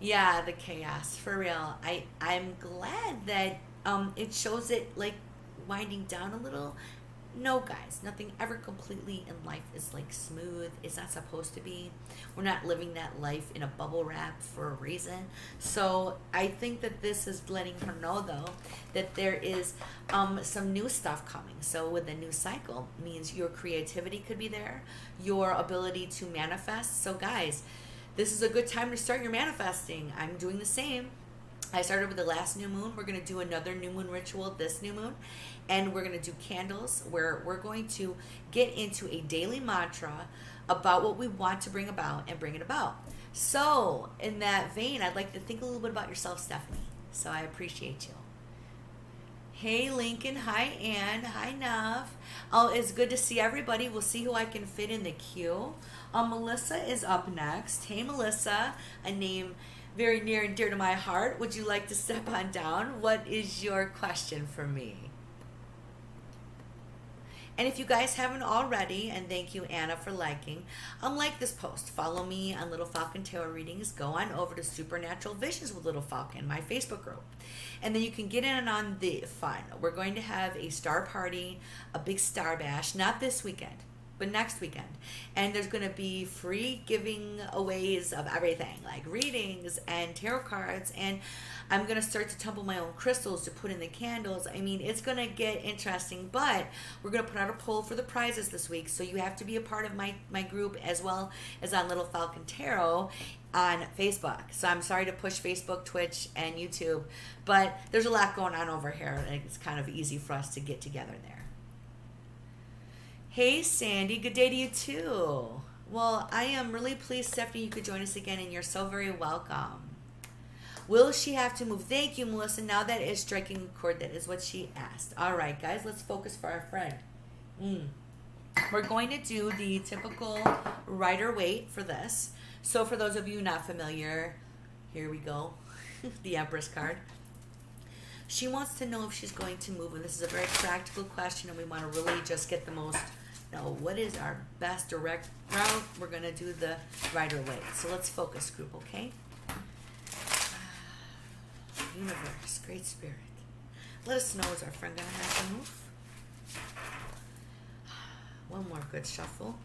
Yeah, the chaos, for real. I'm glad that it shows it like winding down a little. No, guys, nothing ever completely in life is like smooth. It's not supposed to be. We're not living that life in a bubble wrap for a reason. So I think that this is letting her know, though, that there is some new stuff coming. So with the new cycle means your creativity could be there, your ability to manifest. So guys, this is a good time to start your manifesting. I'm doing the same. I started with the last new moon. We're going to do another new moon ritual this new moon. And we're going to do candles, where we're going to get into a daily mantra about what we want to bring about and bring it about. So in that vein, I'd like to think a little bit about yourself, Stephanie. So I appreciate you. Hey, Lincoln. Hi, Ann. Hi, Nav. Oh, it's good to see everybody. We'll see who I can fit in the queue. Melissa is up next. Hey, Melissa, a name very near and dear to my heart. Would you like to step on down? What is your question for me? And if you guys haven't already, and thank you, Anna, for liking, like this post. Follow me on Little Falcon Tarot Readings. Go on over to Supernatural Visions with Little Falcon, my Facebook group. And then you can get in on the fun. We're going to have a star party, a big star bash, not this weekend, but next weekend. And there's going to be free giving aways of everything, like readings and tarot cards. And I'm going to start to tumble my own crystals to put in the candles. I mean, it's going to get interesting, but we're going to put out a poll for the prizes this week. So you have to be a part of my group, as well as on Little Falcon Tarot on Facebook. So I'm sorry to push Facebook, Twitch, and YouTube, but there's a lot going on over here, and it's kind of easy for us to get together there. Hey, Sandy. Good day to you, too. Well, I am really pleased, Stephanie, you could join us again, and you're so very welcome. Will she have to move? Thank you, Melissa. Now that is striking a chord. That is what she asked. All right, guys, let's focus for our friend. We're going to do the typical Rider-Waite for this. So for those of you not familiar, here we go. The Empress card. She wants to know if she's going to move, and this is a very practical question, and we want to really just get the most, what is our best direct route? We're going to do the Rider-Waite. So let's focus, group, okay? Universe, Great Spirit, let us know, is our friend going to have to move? One more good shuffle.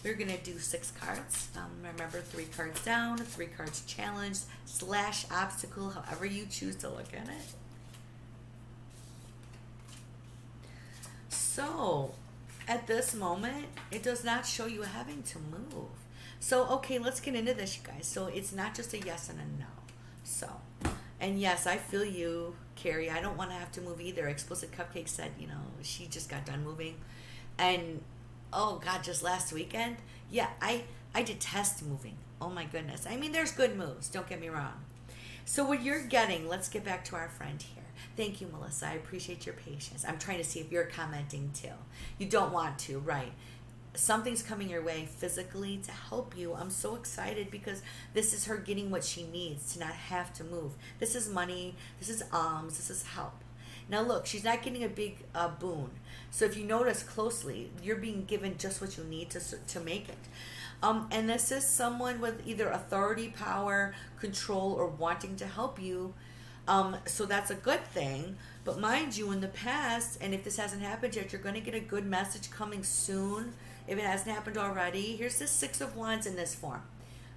We're going to do 6 cards. Remember, 3 cards down, 3 cards challenged / obstacle, however you choose to look at it. So at this moment, it does not show you having to move. So, okay, let's get into this, you guys. So it's not just a yes and a no. So, and yes, I feel you, Carrie. I don't want to have to move either. Explicit Cupcake said, she just got done moving. And, oh, God, just last weekend? Yeah, I detest moving. Oh, my goodness. I mean, there's good moves. Don't get me wrong. So what you're getting, let's get back to our friend here. Thank you, Melissa. I appreciate your patience. I'm trying to see if you're commenting too. You don't want to, right? Something's coming your way physically to help you. I'm so excited because this is her getting what she needs to not have to move. This is money. This is alms. This is help. Now look, she's not getting a big boon. So if you notice closely, you're being given just what you need to make it. And this is someone with either authority, power, control, or wanting to help you So that's a good thing. But mind you, in the past, and if this hasn't happened yet, you're going to get a good message coming soon. If it hasn't happened already, here's the Six of Wands in this form.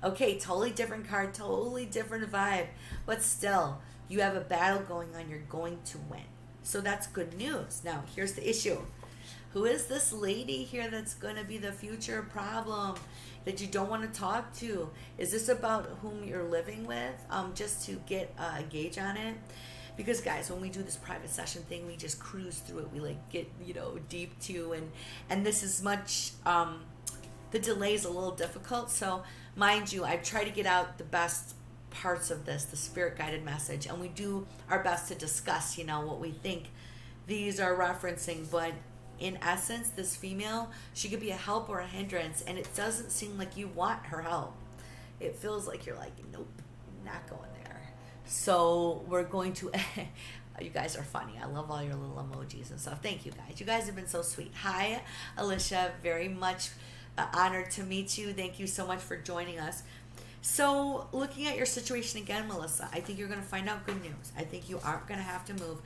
Okay, totally different card, totally different vibe. But still, you have a battle going on. You're going to win. So that's good news. Now, here's the issue. Who is this lady here that's going to be the future problem that you don't want to talk to? Is this about whom you're living with? Just to get a gauge on it. Because guys, when we do this private session thing, we just cruise through it. We like get, deep too. And this is much, the delay is a little difficult. So mind you, I try to get out the best parts of this, the spirit guided message. And we do our best to discuss, what we think these are referencing. But in essence, this female, she could be a help or a hindrance, and it doesn't seem like you want her help. It feels like you're like, nope, not going there. So we're going to, you guys are funny. I love all your little emojis and stuff. Thank you guys. You guys have been so sweet. Hi, Alicia. Very much honored to meet you. Thank you so much for joining us. So, looking at your situation again, Melissa, I think you're going to find out good news. I think you aren't going to have to move.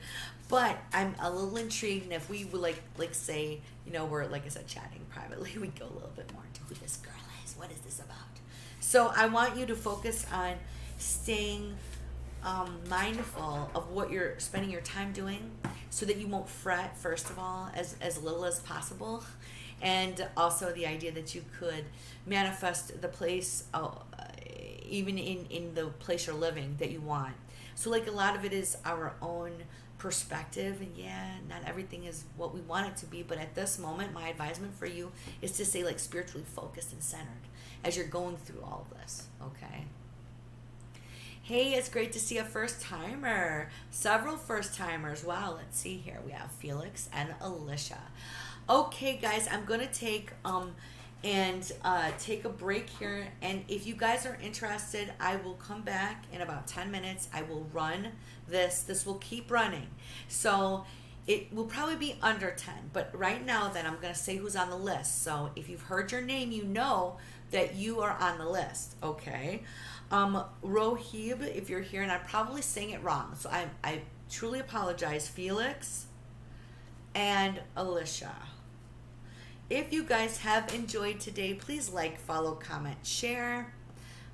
But I'm a little intrigued, and if we would like say, we're, like I said, chatting privately, we go a little bit more into who this girl is. What is this about? So, I want you to focus on staying mindful of what you're spending your time doing so that you won't fret, first of all, as little as possible. And also the idea that you could manifest the place, even in the place you're living that you want. So like a lot of it is our own perspective, and yeah, not everything is what we want it to be, but at this moment my advisement for you is to stay like spiritually focused and centered as you're going through all of this. Okay. Hey, it's great to see a first timer. Several first timers. Wow, let's see here. We have Felix and Alicia. Okay, guys, I'm gonna take take a break here, and if you guys are interested, I will come back in about 10 minutes. I will run this will keep running, so it will probably be under 10, but right now then I'm going to say who's on the list. So if you've heard your name, you know that you are on the list. Okay. Rohib, if you're here, and I'm probably saying it wrong, so I truly apologize. Felix and Alicia, if you guys have enjoyed today, please like, follow, comment, share,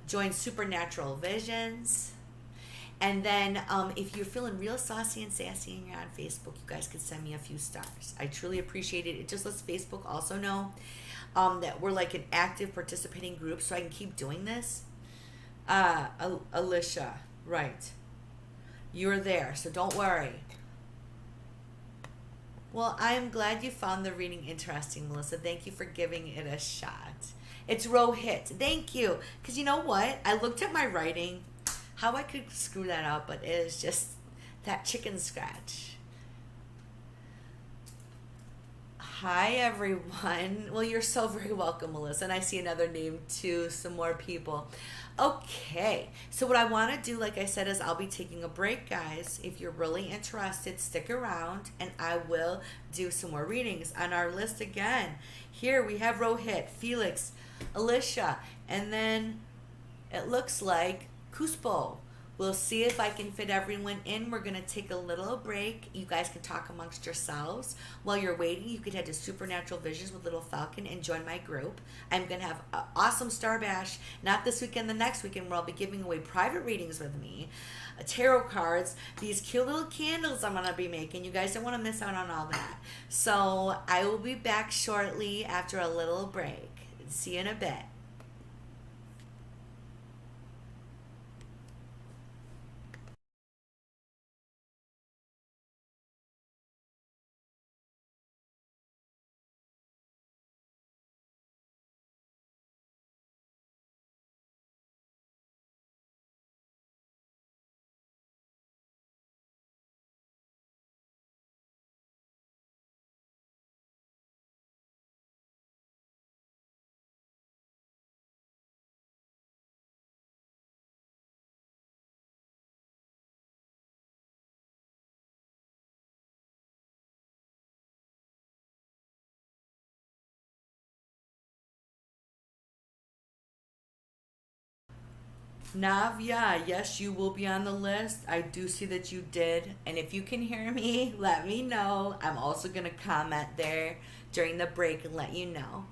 join Supernatural Visions. And then if you're feeling real saucy and sassy and you're on Facebook, you guys can send me a few stars. I truly appreciate it. It just lets Facebook also know that we're like an active participating group, so I can keep doing this. Alicia, right. You're there, so don't worry. Well, I am glad you found the reading interesting, Melissa. Thank you for giving it a shot. It's Rohit. Thank you. Because you know what? I looked at my writing, how I could screw that up, but it is just that chicken scratch. Hi, everyone. Well, you're so very welcome, Melissa. And I see another name, too, some more people. Okay, so what I want to do, like I said, is I'll be taking a break, guys. If you're really interested, stick around, and I will do some more readings. On our list again, here we have Rohit, Felix, Alicia, and then it looks like Kuspo. We'll see if I can fit everyone in. We're going to take a little break. You guys can talk amongst yourselves. While you're waiting, you could head to Supernatural Visions with Little Falcon and join my group. I'm going to have an awesome Star Bash, not this weekend, the next weekend, where I'll be giving away private readings with me, tarot cards, these cute little candles I'm going to be making. You guys don't want to miss out on all that. So I will be back shortly after a little break. See you in a bit. Navya, yes, you will be on the list. I do see that you did. And if you can hear me, let me know. I'm also going to comment there during the break and let you know.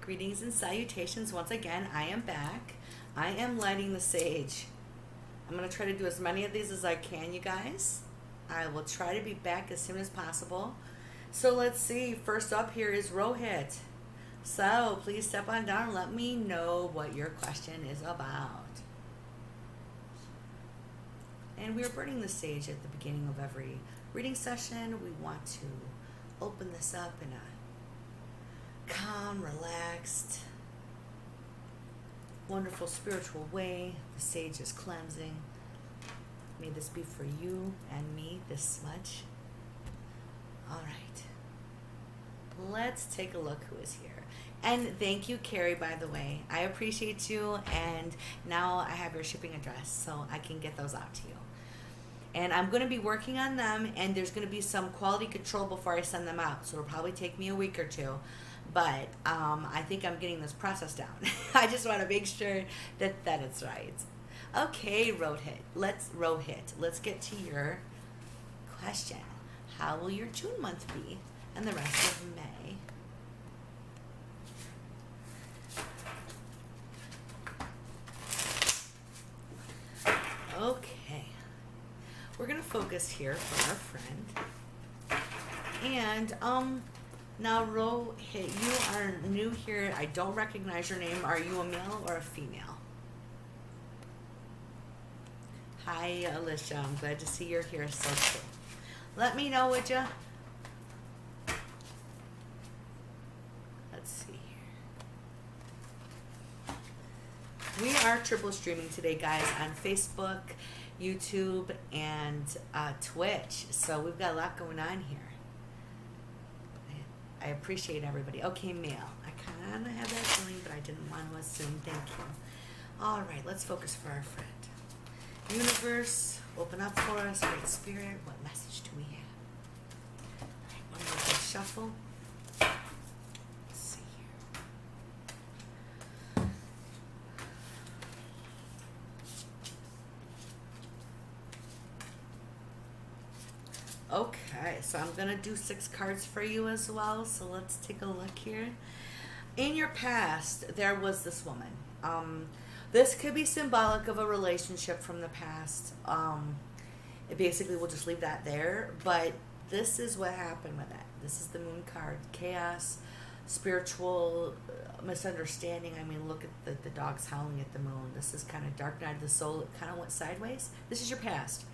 Greetings and salutations. Once again, I am back. I am lighting the sage. I'm going to try to do as many of these as I can, you guys. I will try to be back as soon as possible. So let's see. First up here is Rohit. So please step on down and let me know what your question is about. And we're burning the sage at the beginning of every reading session. We want to open this up in a calm, relaxed, wonderful spiritual way. The sage is cleansing. May this be for you and me this much. All right. Let's take a look who is here. And thank you, Carrie, by the way. I appreciate you. And now I have your shipping address, so I can get those out to you. And I'm going to be working on them, and there's going to be some quality control before I send them out. So it'll probably take me a week or two. But I think I'm getting this process down. I just want to make sure that it's right. Okay, Rohit. Let's get to your question. How will your June month be and the rest of May? Okay. We're going to focus here for our friend. And, now, Rohit, you are new here. I don't recognize your name. Are you a male or a female? Hi, Alicia. I'm glad to see you're here. So cool. Let me know, would you? Let's see here. We are triple streaming today, guys, on Facebook, YouTube, and Twitch. So we've got a lot going on here. I appreciate everybody. Okay, male. I kind of have that feeling, but I didn't want to assume. Thank you. All right, let's focus for our friend. Universe, open up for us. Great Spirit, what message do we have? All right, one more big shuffle. Let's see here. Okay, so I'm going to do 6 cards for you as well. So let's take a look here. In your past, there was this woman. This could be symbolic of a relationship from the past. Basically, we'll just leave that there. But this is what happened with it. This is the Moon card. Chaos, spiritual misunderstanding. I mean, look at the dogs howling at the moon. This is kind of dark night of the soul. It kind of went sideways. This is your past.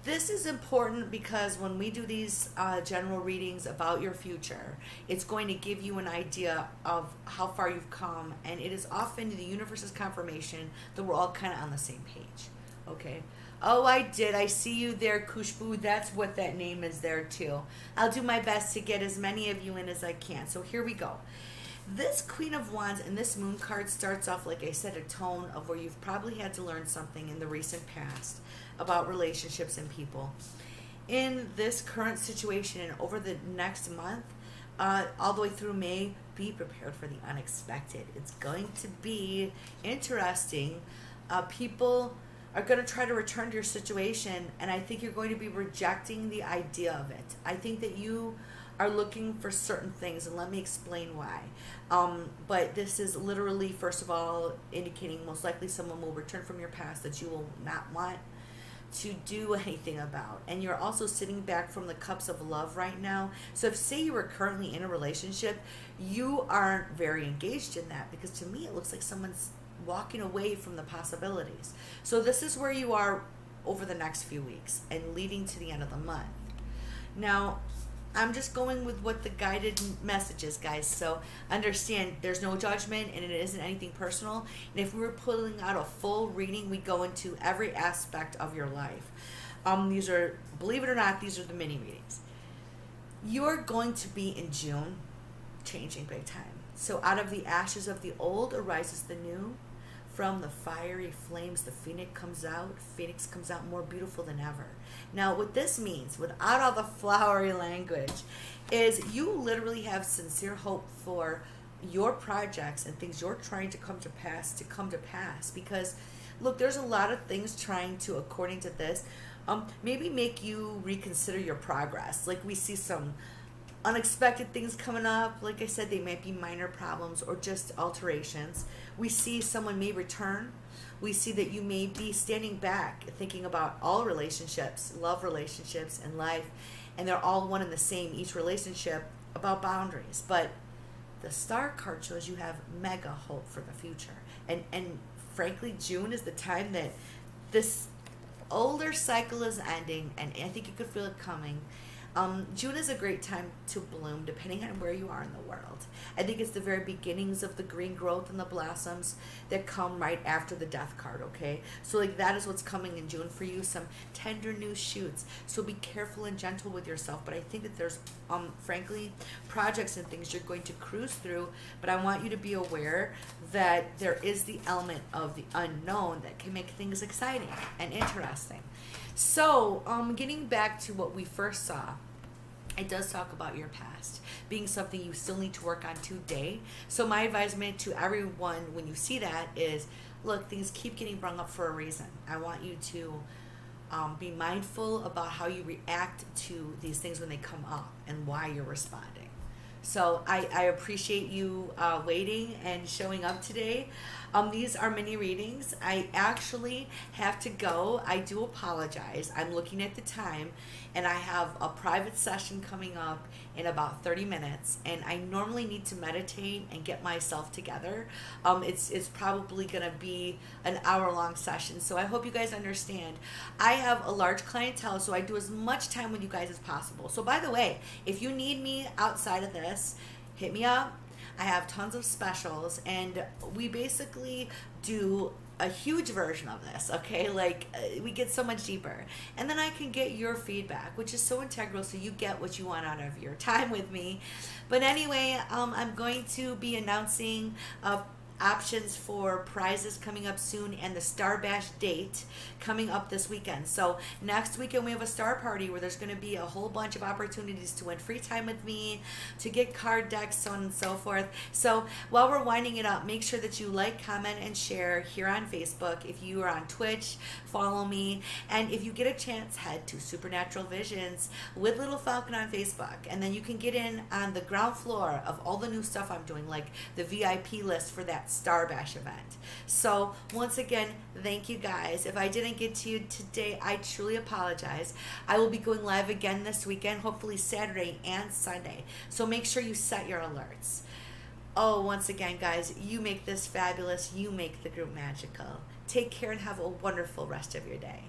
This is important because when we do these general readings about your future, it's going to give you an idea of how far you've come, and it is often the universe's confirmation that we're all kind of on the same page. Okay? Oh, I did. I see you there, Kushbu. That's what that name is there, too. I'll do my best to get as many of you in as I can. So here we go. This Queen of Wands and this Moon card starts off, like I said, a tone of where you've probably had to learn something in the recent past about relationships and people. In this current situation and over the next month, all the way through May, be prepared for the unexpected. It's going to be interesting. People are going to try to return to your situation, and I think you're going to be rejecting the idea of it. I think that you are looking for certain things, and let me explain why. But this is literally, first of all, indicating most likely someone will return from your past that you will not want to do anything about. And you're also sitting back from the cups of love right now. So if, say, you were currently in a relationship, you aren't very engaged in that, because to me it looks like someone's walking away from the possibilities. So this is where you are over the next few weeks and leading to the end of the month. Now, I'm just going with what the guided message is, guys. So understand there's no judgment and it isn't anything personal. And if we were pulling out a full reading, we go into every aspect of your life. These are, believe it or not, these are the mini readings. You're going to be in June changing big time. So out of the ashes of the old arises the new. From the fiery flames, the phoenix comes out more beautiful than ever. Now, what this means, without all the flowery language, is you literally have sincere hope for your projects and things you're trying to come to pass. Because, look, there's a lot of things trying to, according to this, maybe make you reconsider your progress. Like we see some unexpected things coming up. Like I said, they might be minor problems or just alterations. We see someone may return. We see that you may be standing back thinking about all relationships, love relationships, and life, and they're all one and the same, each relationship about boundaries. But the star card shows you have mega hope for the future. And frankly, June is the time that this older cycle is ending, and I think you could feel it coming. June is a great time to bloom, depending on where you are in the world. I think it's the very beginnings of the green growth and the blossoms that come right after the death card, okay? So like that is what's coming in June for you, some tender new shoots. So be careful and gentle with yourself, but I think that there's, frankly, projects and things you're going to cruise through, but I want you to be aware that there is the element of the unknown that can make things exciting and interesting. So, getting back to what we first saw, it does talk about your past being something you still need to work on today. So my advisement to everyone when you see that is, look, things keep getting brought up for a reason. I want you to be mindful about how you react to these things when they come up and why you're responding. So I appreciate you waiting and showing up today. These are mini readings. I actually have to go. I do apologize. I'm looking at the time, and I have a private session coming up in about 30 minutes, and I normally need to meditate and get myself together. It's probably going to be an hour-long session, so I hope you guys understand. I have a large clientele, so I do as much time with you guys as possible. So by the way, if you need me outside of this, hit me up. I have tons of specials, and we basically do a huge version of this, okay? Like, we get so much deeper. And then I can get your feedback, which is so integral, so you get what you want out of your time with me. But anyway, I'm going to be announcing options for prizes coming up soon, and the Star Bash date coming up this weekend. So next weekend we have a star party where there's going to be a whole bunch of opportunities to win free time with me, to get card decks, so on and so forth. So while we're winding it up, make sure that you like, comment, and share here on Facebook. If you are on Twitch, follow me. And if you get a chance, head to Supernatural Visions with Little Falcon on Facebook, and then you can get in on the ground floor of all the new stuff I'm doing, like the VIP list for that Star Bash event. So once again, thank you guys. If I didn't get to you today, I truly apologize. I will be going live again this weekend, hopefully Saturday and Sunday. So make sure you set your alerts. Oh, once again, guys, you make this fabulous. You make the group magical. Take care and have a wonderful rest of your day.